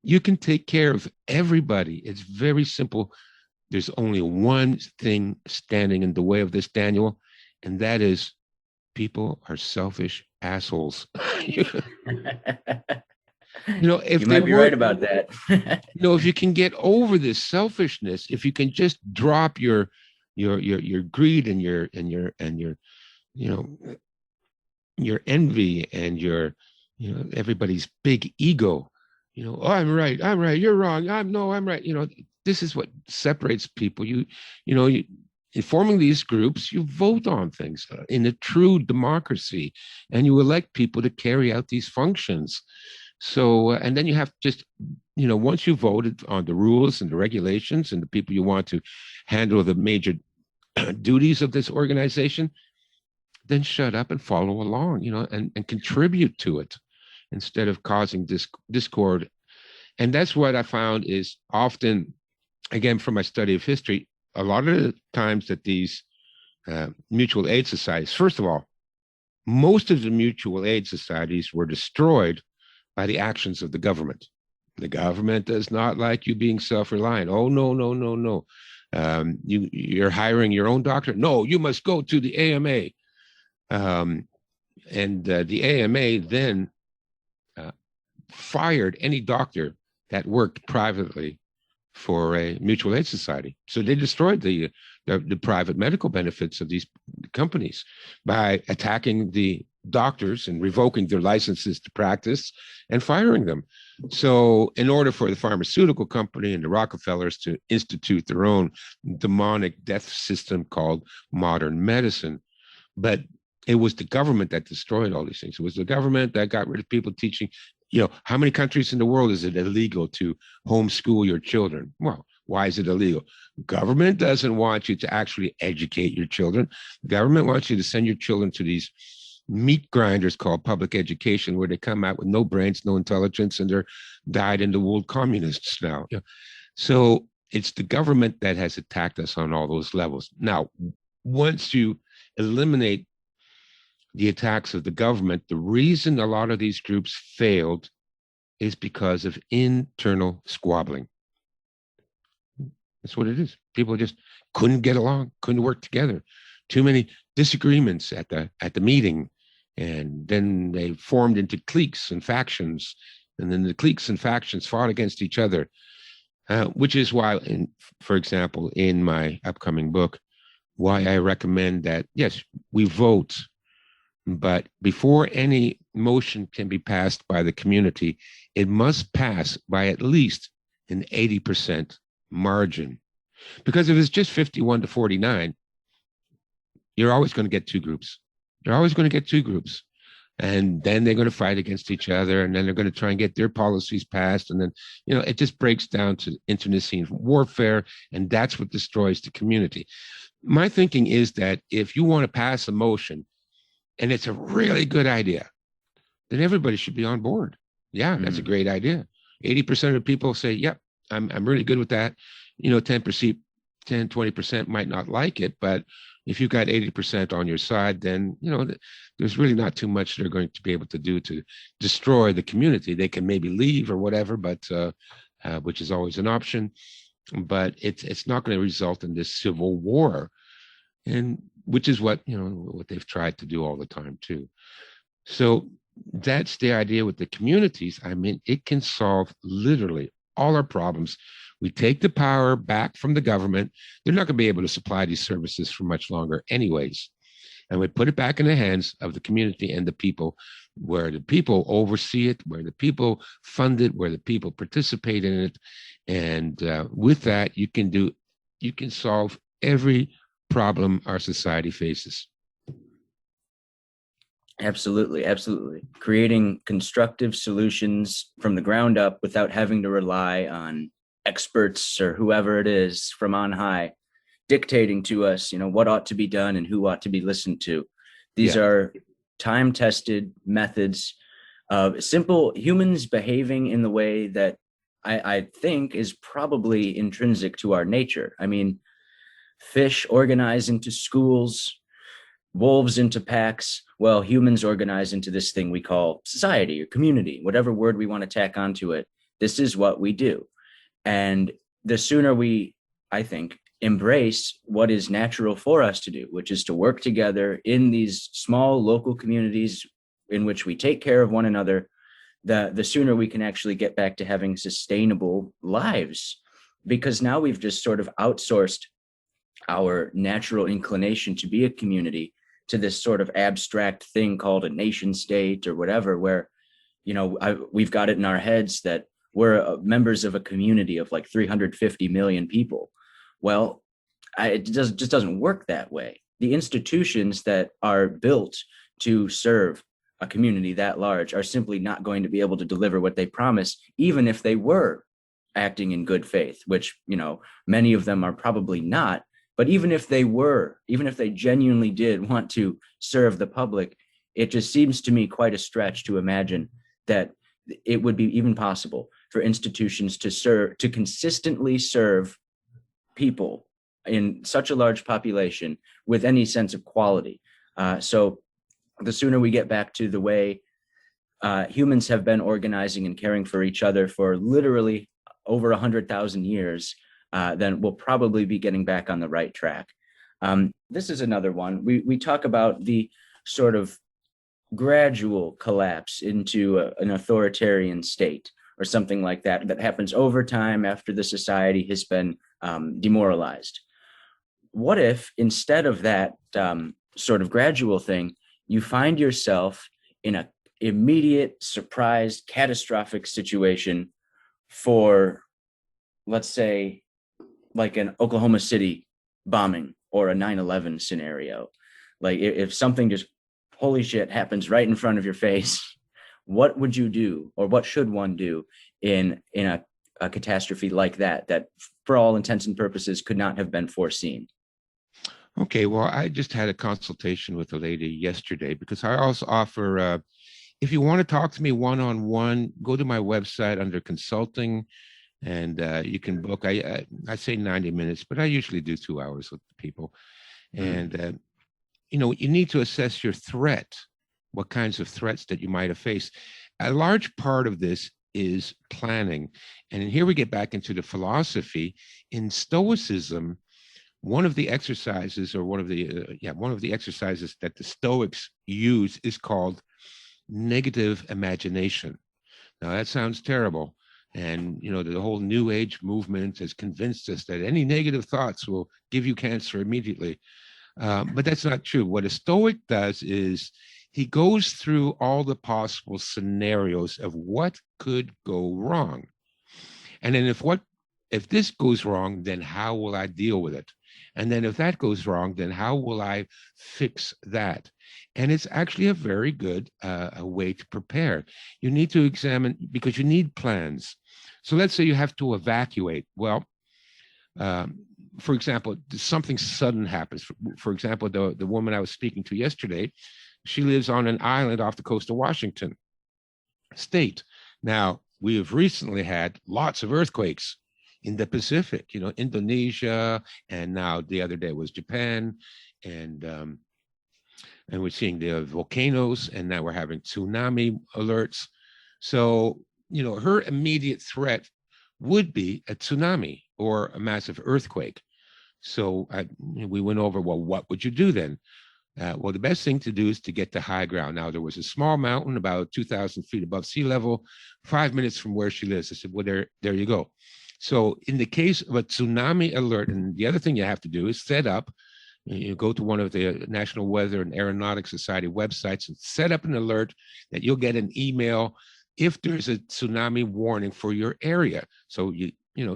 you can take care of everybody. It's very simple. There's only one thing standing in the way of this, Daniel, and that is people are selfish assholes. If you might be right about that. If you can get over this selfishness, if you can just drop your greed and your envy and your everybody's big ego, oh, I'm right, you're wrong, I'm right. This is what separates people. In forming these groups, you vote on things in a true democracy, and you elect people to carry out these functions. So, and then you have just, once you voted on the rules and the regulations and the people you want to handle the major duties of this organization, then shut up and follow along, and contribute to it instead of causing discord. And that's what I found is often, again, from my study of history, a lot of the times that these mutual aid societies, first of all, most of the mutual aid societies were destroyed by the actions of the government. The government does not like you being self-reliant. Oh, no, no, no, no. You're hiring your own doctor. No, you must go to the AMA. And the AMA then fired any doctor that worked privately for a mutual aid society. So they destroyed the private medical benefits of these companies by attacking the doctors and revoking their licenses to practice and firing them. So in order for the pharmaceutical company and the Rockefellers to institute their own demonic death system called modern medicine, but it was the government that destroyed all these things. It was the government that got rid of people teaching. How many countries in the world is it illegal to homeschool your children? Well, why is it illegal? Government doesn't want you to actually educate your children. Government wants you to send your children to these meat grinders called public education, where they come out with no brains, no intelligence, and they're dyed-in-the-wool communists now. So it's the government that has attacked us on all those levels. Now, once you eliminate the attacks of the government, the reason a lot of these groups failed is because of internal squabbling. That's what it is. People just couldn't get along, couldn't work together. Too many disagreements at the meeting, and then they formed into cliques and factions, and then the cliques and factions fought against each other, which is why, for example, in my upcoming book, why I recommend that, yes, we vote, but before any motion can be passed by the community, it must pass by at least an 80% margin. Because if it's just 51 to 49, you're always going to get two groups. You're always going to get two groups. And then they're going to fight against each other, and then they're going to try and get their policies passed. And then, it just breaks down to internecine warfare, and that's what destroys the community. My thinking is that if you want to pass a motion, and it's a really good idea, then everybody should be on board. Yeah, that's a great idea. 80% of people say, yep, I'm really good with that. 10%, 20% might not like it, but if you've got 80% on your side, then, there's really not too much they're going to be able to do to destroy the community. They can maybe leave or whatever, but which is always an option, but it's not going to result in this civil war. And which is what they've tried to do all the time too. So that's the idea with the communities. I mean, it can solve literally all our problems. We take the power back from the government. They're not going to be able to supply these services for much longer anyways. And we put it back in the hands of the community and the people, where the people oversee it, where the people fund it, where the people participate in it. And with that, you can solve every problem our society faces. Absolutely, absolutely. Creating constructive solutions from the ground up without having to rely on experts or whoever it is from on high dictating to us, what ought to be done and who ought to be listened to. These are time-tested methods of simple humans behaving in the way that I think is probably intrinsic to our nature. I mean, fish organize into schools, wolves into packs. Well, humans organize into this thing we call society or community, whatever word we want to tack onto it. This is what we do. And the sooner we, I think, embrace what is natural for us to do, which is to work together in these small local communities in which we take care of one another, the sooner we can actually get back to having sustainable lives. Because now we've just sort of outsourced our natural inclination to be a community to this sort of abstract thing called a nation state or whatever, where, we've got it in our heads that we're members of a community of like 350 million people. Well, it just doesn't work that way. The institutions that are built to serve a community that large are simply not going to be able to deliver what they promise, even if they were acting in good faith, which, many of them are probably not. But even if they were, even if they genuinely did want to serve the public, it just seems to me quite a stretch to imagine that it would be even possible for institutions to consistently serve people in such a large population with any sense of quality. So the sooner we get back to the way humans have been organizing and caring for each other for literally over 100,000 years, then we'll probably be getting back on the right track. This is another one. We talk about the sort of gradual collapse into an authoritarian state or something like that happens over time after the society has been demoralized. What if instead of that sort of gradual thing, you find yourself in an immediate, surprised, catastrophic situation for, let's say, like an Oklahoma City bombing or a 9/11 scenario? Like if something just, holy shit, happens right in front of your face, what would you do, or what should one do in a catastrophe like that for all intents and purposes could not have been foreseen? Okay, well, I just had a consultation with a lady yesterday because I also offer, if you want to talk to me one-on-one, go to my website under consulting, and you can book. I say 90 minutes, but I usually do 2 hours with people. And, you need to assess your threat, what kinds of threats that you might have faced. A large part of this is planning. And here we get back into the philosophy. In Stoicism, one of the exercises, or one of the exercises that the Stoics use is called negative imagination. Now that sounds terrible, and the whole New Age movement has convinced us that any negative thoughts will give you cancer immediately, but that's not true. What a Stoic does is he goes through all the possible scenarios of what could go wrong, and then if this goes wrong, then how will I deal with it? And then if that goes wrong, then how will I fix that? And it's actually a very good a way to prepare. You need to examine, because you need plans. So let's say you have to evacuate. Well, for example, something sudden happens. For example, the woman I was speaking to yesterday, she lives on an island off the coast of Washington State. Now, we have recently had lots of earthquakes in the Pacific, Indonesia, and now the other day was Japan, and we're seeing the volcanoes, and now we're having tsunami alerts. So, her immediate threat would be a tsunami or a massive earthquake. So we went over, well, what would you do then? Well, the best thing to do is to get to high ground. Now, there was a small mountain about 2,000 feet above sea level, 5 minutes from where she lives. I said, well, there you go. So in the case of a tsunami alert, and the other thing you have to do is set up, you go to one of the National Weather and Aeronautics Society websites and set up an alert that you'll get an email if there's a tsunami warning for your area. So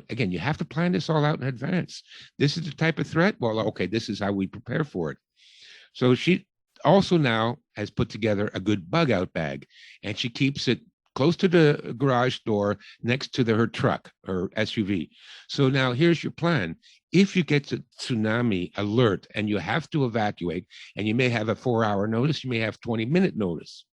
again, you have to plan this all out in advance. This is the type of threat. Well, okay, this is how we prepare for it. So she also now has put together a good bug out bag, and she keeps it close to the garage door next to her truck or SUV. So now here's your plan. If you get to tsunami alert and you have to evacuate, and you may have a 4-hour notice, you may have 20-minute notice,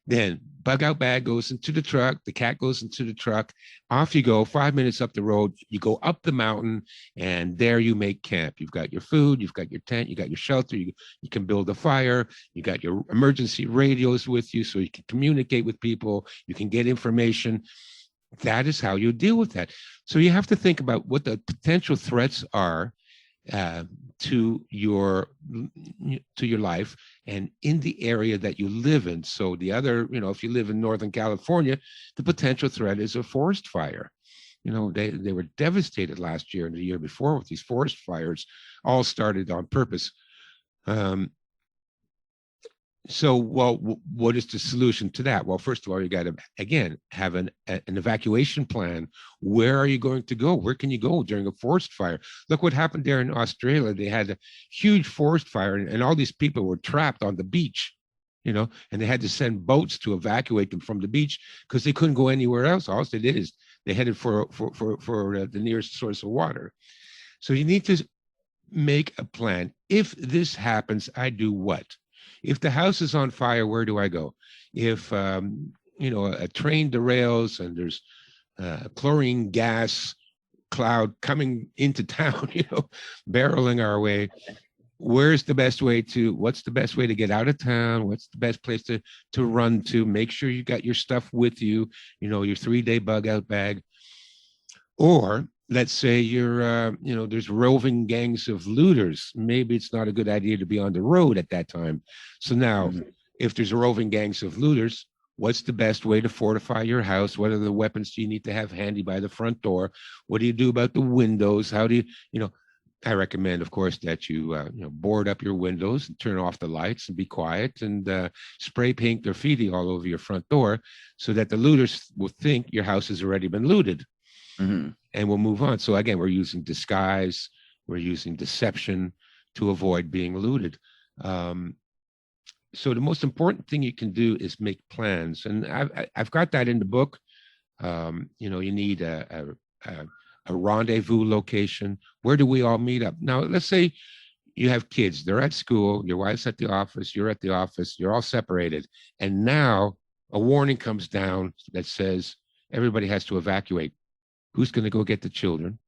then bug out bag goes into the truck, the cat goes into the truck, off you go, 5 minutes up the road, you go up the mountain, and there you make camp. You've got your food, you've got your tent, you got your shelter, you can build a fire, you got your emergency radios with you so you can communicate with people, you can get information. That is how you deal with that. So you have to think about what the potential threats are to your life and in the area that you live in. So the other, if you live in Northern California, the potential threat is a forest fire. They were devastated last year and the year before with these forest fires, all started on purpose. So, well, what is the solution to that? Well, first of all, you got to, again, have an evacuation plan. Where are you going to go? Where can you go during a forest fire? Look what happened there in Australia. They had a huge forest fire, and all these people were trapped on the beach. and they had to send boats to evacuate them from the beach because they couldn't go anywhere else. All they did is they headed for the nearest source of water. So you need to make a plan. If this happens, I do what? If the house is on fire, where do I go? If a train derails and there's chlorine gas cloud coming into town, barreling our way, what's the best way to get out of town? What's the best place to run to? Make sure you got your stuff with you, your 3-day bug out bag. Or let's say there's roving gangs of looters. Maybe it's not a good idea to be on the road at that time. So now, if there's roving gangs of looters, what's the best way to fortify your house? What are the weapons do you need to have handy by the front door? What do you do about the windows? How do you, I recommend, of course, that you board up your windows and turn off the lights and be quiet and spray paint graffiti all over your front door so that the looters will think your house has already been looted. And we'll move on. So again, we're using disguise, we're using deception to avoid being looted. So the most important thing you can do is make plans, and I've got that in the book. You need a rendezvous location. Where do we all meet up? Now, let's say you have kids, they're at school, your wife's at the office, you're at the office, you're all separated. And now a warning comes down that says everybody has to evacuate. Who's going to go get the children?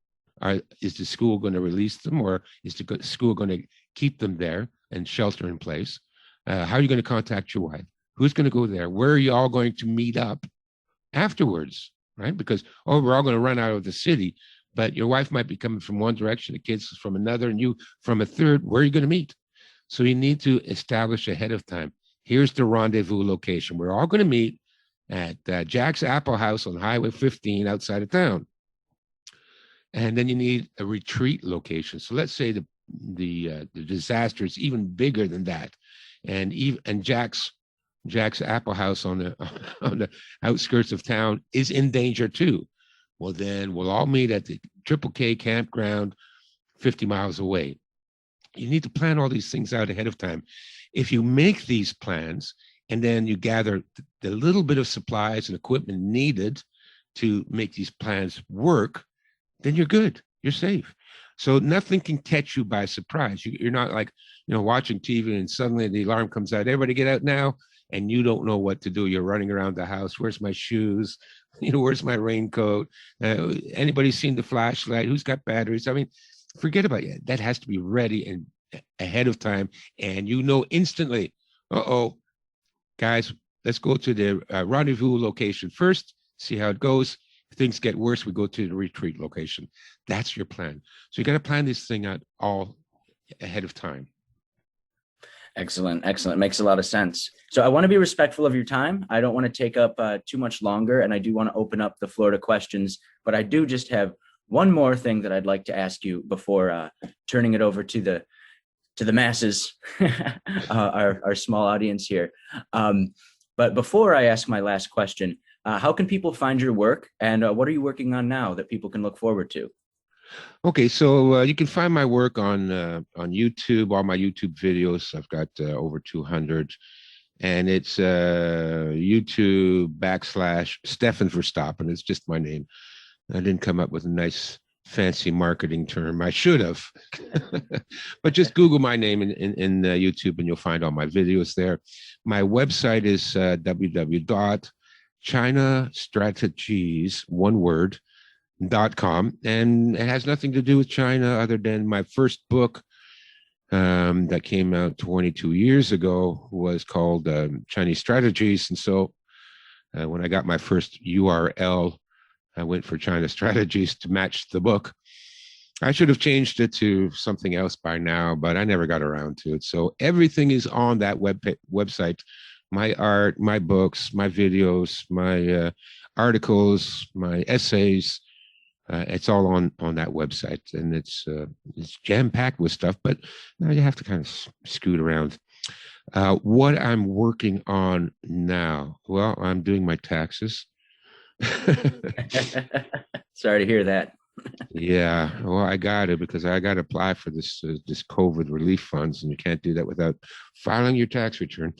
Is the school going to release them, or is the school going to keep them there and shelter in place? How are you going to contact your wife? Who's going to go there? Where are you all going to meet up afterwards, right? Because, we're all going to run out of the city, but your wife might be coming from one direction, the kids from another, and you from a third. Where are you going to meet? So you need to establish ahead of time. Here's the rendezvous location. We're all going to meet at Jack's Apple House on Highway 15 outside of town. And then you need a retreat location. So let's say the disaster is even bigger than that. And Jack's Apple House on the outskirts of town is in danger too. Well, then we'll all meet at the Triple K campground 50 miles away. You need to plan all these things out ahead of time. If you make these plans and then you gather the little bit of supplies and equipment needed to make these plans work, then you're good. You're safe. So nothing can catch you by surprise. You're not like, watching TV and suddenly the alarm comes out, everybody get out now, and you don't know what to do. You're running around the house. Where's my shoes? Where's my raincoat? Anybody seen the flashlight? Who's got batteries? I mean, forget about it. That has to be ready and ahead of time. And instantly, guys, let's go to the rendezvous location first, see how it goes. If things get worse, we go to the retreat location. That's your plan. So you got to plan this thing out all ahead of time. Excellent. Makes a lot of sense. So I want to be respectful of your time. I don't want to take up too much longer, and I do want to open up the floor to questions, but I do just have one more thing that I'd like to ask you before turning it over to the masses, our small audience here. But before I ask my last question, how can people find your work, and what are you working on now that people can look forward to? Okay, so you can find my work on YouTube, all my YouTube videos. I've got over 200, and it's YouTube / Stefan Verstappen. It's just my name. I didn't come up with a nice fancy marketing term. I should have, but just Google my name in YouTube, and you'll find all my videos there. My website is www.chinastrategies.com, and it has nothing to do with China other than my first book that came out 22 years ago was called Chinese Strategies. And so when I got my first URL, I went for China Strategies to match the book. I should have changed it to something else by now, but I never got around to it. So everything is on that website. My art, my books, my videos, my articles, my essays. It's all on that website, and it's jam-packed with stuff, but now you have to kind of scoot around. What I'm working on now, well, I'm doing my taxes. Sorry to hear that. Yeah, well, I got it because I got to apply for this COVID relief funds, and you can't do that without filing your tax return.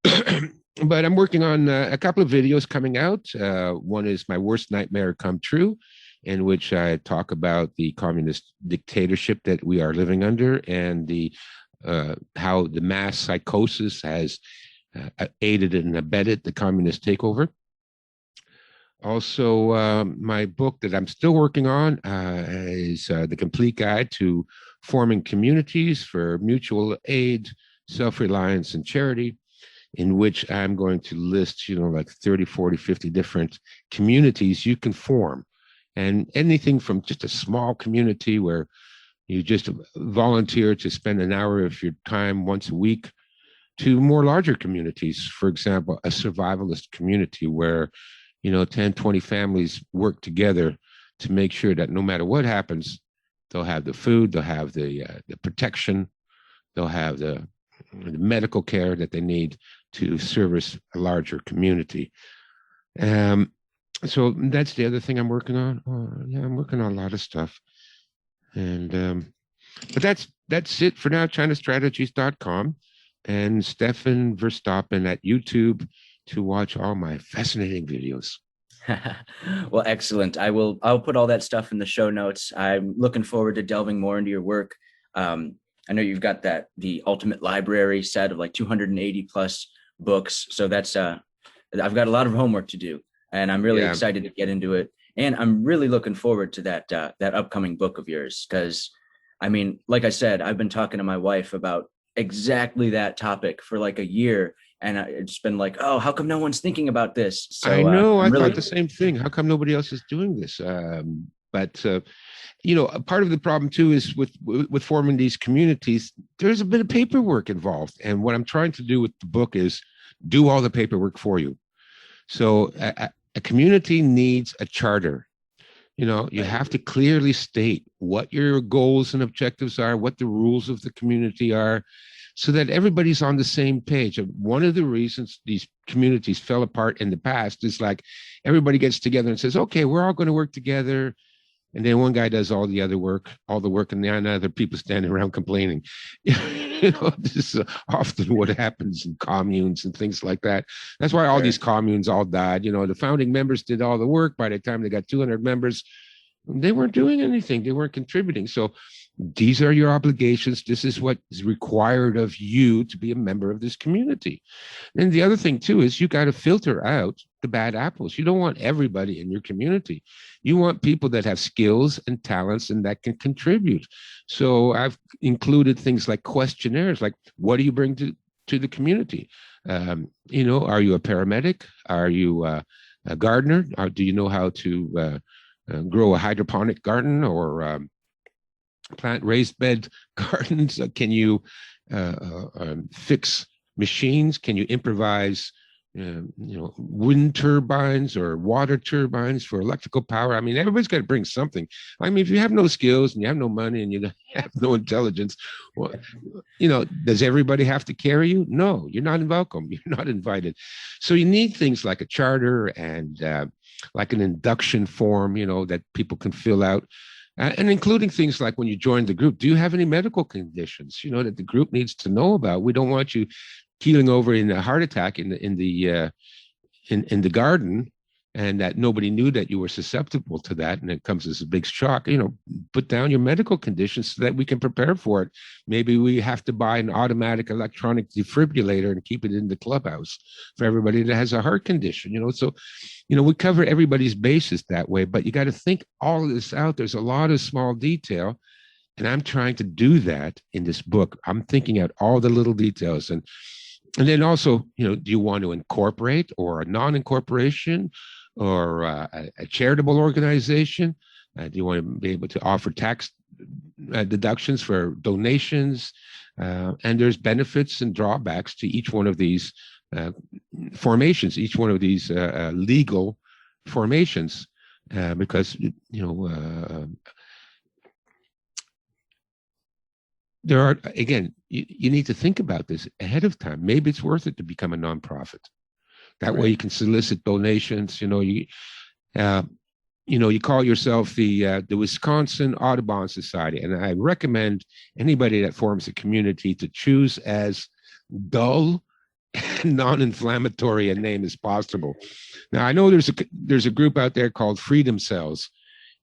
But I'm working on a couple of videos coming out. One is My Worst Nightmare Come True, in which I talk about the communist dictatorship that we are living under and the how the mass psychosis has aided and abetted the communist takeover. Also, my book that I'm still working on is The Complete Guide to Forming Communities for Mutual Aid, Self-Reliance, and Charity, in which I'm going to list, like 30, 40, 50 different communities you can form. And anything from just a small community where you just volunteer to spend an hour of your time once a week to more larger communities. For example, a survivalist community where 10, 20 families work together to make sure that no matter what happens, they'll have the food, they'll have the protection, they'll have the medical care that they need to service a larger community. So that's the other thing I'm working on. Yeah, I'm working on a lot of stuff. And but that's it for now. ChinaStrategies.com and Stefan Verstappen at YouTube to watch all my fascinating videos. Well, excellent. I'll put all that stuff in the show notes. I'm looking forward to delving more into your work. I know you've got the ultimate library set of like 280 plus books. So that's I've got a lot of homework to do, and I'm really excited to get into it. And I'm really looking forward to that upcoming book of yours, because I mean, like I said, I've been talking to my wife about exactly that topic for like a year, and it's been like, oh, how come no one's thinking about this? So I know. I really thought the same thing. How come nobody else is doing this? But part of the problem too is with forming these communities, there's a bit of paperwork involved. And what I'm trying to do with the book is do all the paperwork for you. So a community needs a charter. You have to clearly state what your goals and objectives are, what the rules of the community are, so that everybody's on the same page. One of the reasons these communities fell apart in the past is like everybody gets together and says, okay, we're all going to work together. And then one guy does all the work, and then other people standing around complaining. This is often what happens in communes and things like that. That's why all these communes all died. The founding members did all the work. By the time they got 200 members, they weren't doing anything. They weren't contributing. So these are your obligations. This is what is required of you to be a member of this community. And the other thing too is you got to filter out the bad apples. You don't want everybody in your community. You want people that have skills and talents and that can contribute. So I've included things like questionnaires, like what do you bring to the community? Are you a paramedic? Are you a gardener? Or do you know how to grow a hydroponic garden or plant raised bed gardens? Can you fix machines? Can you improvise wind turbines or water turbines for electrical power? I mean, everybody's got to bring something. I mean, if you have no skills and you have no money and you have no intelligence, well, does everybody have to carry you? No, you're not welcome. You're not invited. So you need things like a charter and like an induction form, that people can fill out. And including things like when you join the group, do you have any medical conditions, that the group needs to know about? We don't want you keeling over in a heart attack in the garden, and that nobody knew that you were susceptible to that, and it comes as a big shock. Put down your medical conditions so that we can prepare for it. Maybe we have to buy an automatic electronic defibrillator and keep it in the clubhouse for everybody that has a heart condition. So we cover everybody's bases that way, but you got to think all of this out. There's a lot of small detail, and I'm trying to do that in this book. I'm thinking out all the little details. And then also, do you want to incorporate or a non-incorporation or a charitable organization? Do you want to be able to offer tax deductions for donations? And there's benefits and drawbacks to each one of these formations, each one of these legal formations, because there are, again, you need to think about this ahead of time. Maybe it's worth it to become a nonprofit. That way you can solicit donations. You call yourself the Wisconsin Audubon Society, and I recommend anybody that forms a community to choose as dull non-inflammatory a name as possible. Now, I know there's a group out there called Freedom Cells,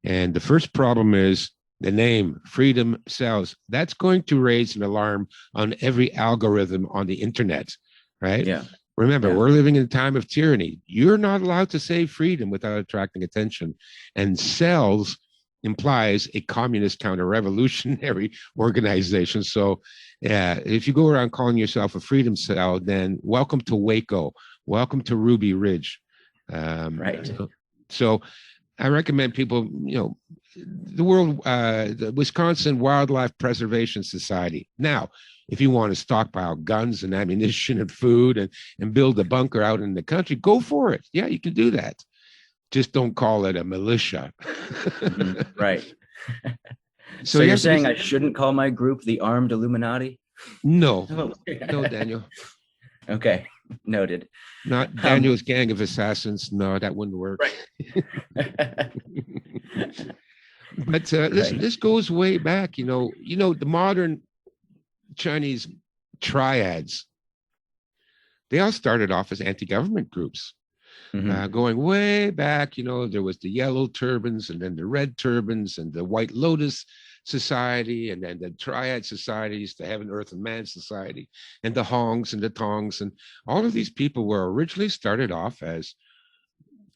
and the first problem is the name Freedom Cells. That's going to raise an alarm on every algorithm on the internet, right? Yeah. Remember, Yeah. we're living in a time of tyranny. You're not allowed to say freedom without attracting attention. And cells implies a communist counter-revolutionary organization. So, yeah, if you go around calling yourself a freedom cell, then welcome to Waco, welcome to Ruby Ridge. Right. So, I recommend people, the Wisconsin Wildlife Preservation Society. Now, if you want to stockpile guns and ammunition and food and build a bunker out in the country, go for it. Yeah, you can do that. Just don't call it a militia. Mm-hmm. Right. So you're saying I shouldn't call my group the Armed Illuminati? No, no, Daniel. Okay, noted. Not Daniel's gang of assassins. No, that wouldn't work. Right. But this goes way back. The modern Chinese triads, they all started off as anti-government groups. Mm-hmm. Going way back, there was the yellow turbans and then the red turbans and the White Lotus Society and then the Triad Societies, the Heaven, Earth, and Man Society, and the Hongs and the Tongs. And all of these people were originally started off as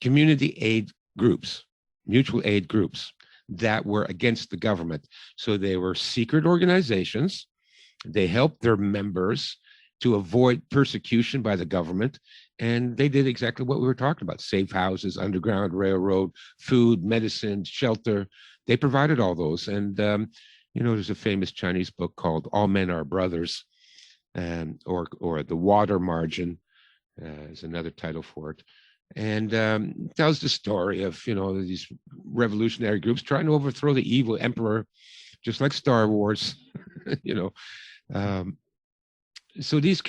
community aid groups, mutual aid groups that were against the government. So they were secret organizations. They helped their members to avoid persecution by the government. And they did exactly what we were talking about: safe houses, underground railroad, food, medicine, shelter. They provided all those. And, there's a famous Chinese book called All Men Are Brothers, or The Water Margin is another title for it. And tells the story of, these revolutionary groups trying to overthrow the evil emperor, just like Star Wars, So these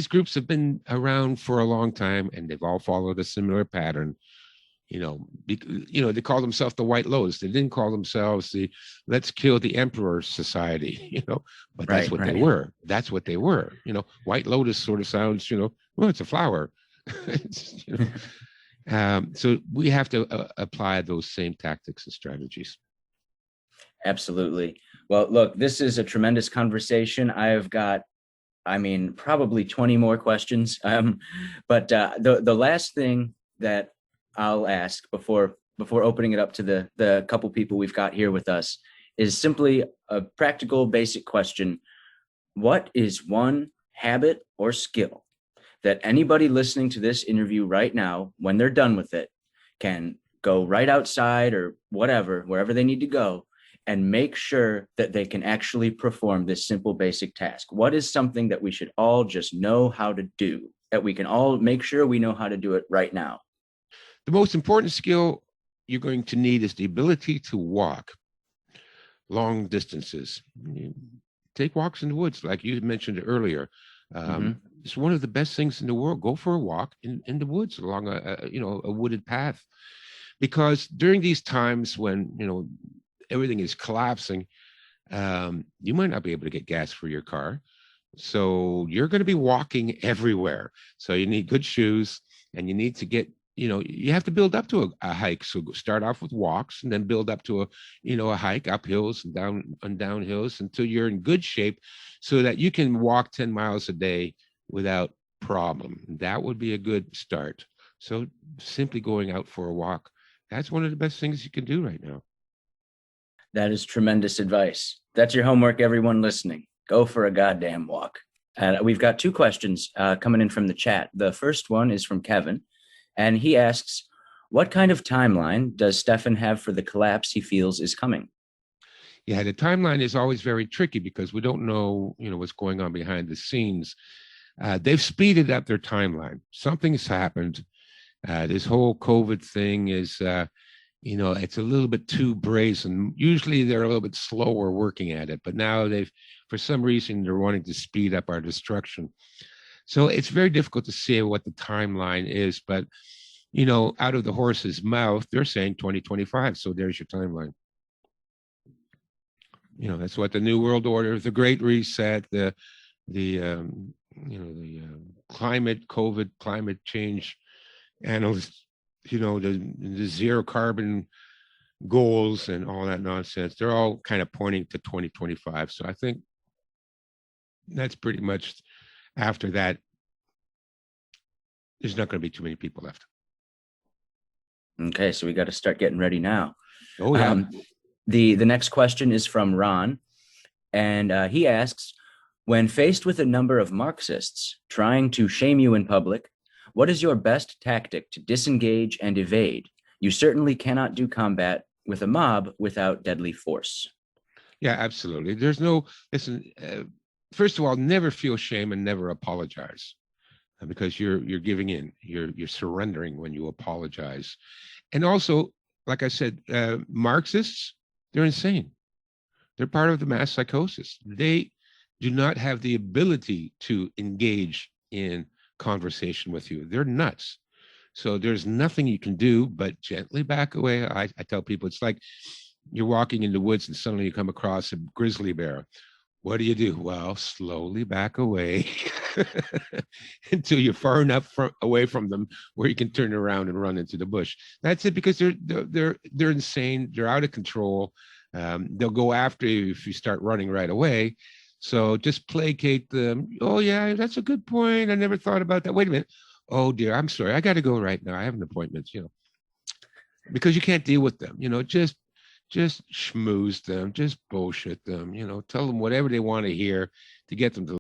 groups have been around for a long time, and they've all followed a similar pattern. They call themselves the White Lotus. They didn't call themselves the Let's Kill the Emperor Society, but that's what they were. That's what they were. White Lotus sort of sounds, well, it's a flower. So we have to apply those same tactics and strategies. Absolutely. Well, look, this is a tremendous conversation. I've got, probably 20 more questions. But the last thing that I'll ask before opening it up to the couple people we've got here with us is simply a practical, basic question. What is one habit or skill that anybody listening to this interview right now, when they're done with it, can go right outside or whatever, wherever they need to go, and make sure that they can actually perform this simple, basic task? What is something that we should all just know how to do, that we can all make sure we know how to do it right now? The most important skill you're going to need is the ability to walk long distances. Take walks in the woods, like you mentioned earlier. It's one of the best things in the world. Go for a walk in the woods along a wooded path, because during these times when everything is collapsing, you might not be able to get gas for your car, so you're going to be walking everywhere. So you need good shoes, and you need to get you have to build up to a hike. So start off with walks and then build up to a hike up hills and down hills until you're in good shape so that you can walk 10 miles a day without problem. That would be a good start. So simply going out for a walk, that's one of the best things you can do right now. That is tremendous advice. That's your homework, everyone listening. Go for a goddamn walk. We've got two questions coming in from the chat. The first one is from Kevin, and he asks, what kind of timeline does Stefan have for the collapse he feels is coming? Yeah, the timeline is always very tricky because we don't know, what's going on behind the scenes. They've speeded up their timeline. Something's happened. This whole COVID thing is, it's a little bit too brazen. Usually they're a little bit slower working at it, but now for some reason, they're wanting to speed up our destruction. So it's very difficult to say what the timeline is, but, out of the horse's mouth, they're saying 2025. So there's your timeline. That's what the New World Order, the Great Reset, the climate change analysts, the zero carbon goals and all that nonsense, they're all kind of pointing to 2025. So I think that's pretty much, after that, there's not going to be too many people left. Okay, so we got to start getting ready now. Oh, yeah. The next question is from Ron, and he asks, when faced with a number of Marxists trying to shame you in public, what is your best tactic to disengage and evade? You certainly cannot do combat with a mob without deadly force. Yeah, absolutely. There's no, listen, first of all, never feel shame and never apologize, because you're giving in, you're surrendering when you apologize. And also, like I said, Marxists, they're insane. They're part of the mass psychosis. They do not have the ability to engage in conversation with you. They're nuts. So there's nothing you can do but gently back away. I tell people, it's like you're walking in the woods and suddenly you come across a grizzly bear. What do? Well, slowly back away until you're far enough away from them where you can turn around and run into the bush. That's it, because they're insane. They're out of control. They'll go after you if you start running right away. So just placate them. Oh, yeah, that's a good point. I never thought about that. Wait a minute. Oh, dear, I'm sorry. I got to go right now. I have an appointment, because you can't deal with them. Just schmooze them, just bullshit them, tell them whatever they want to hear to get them to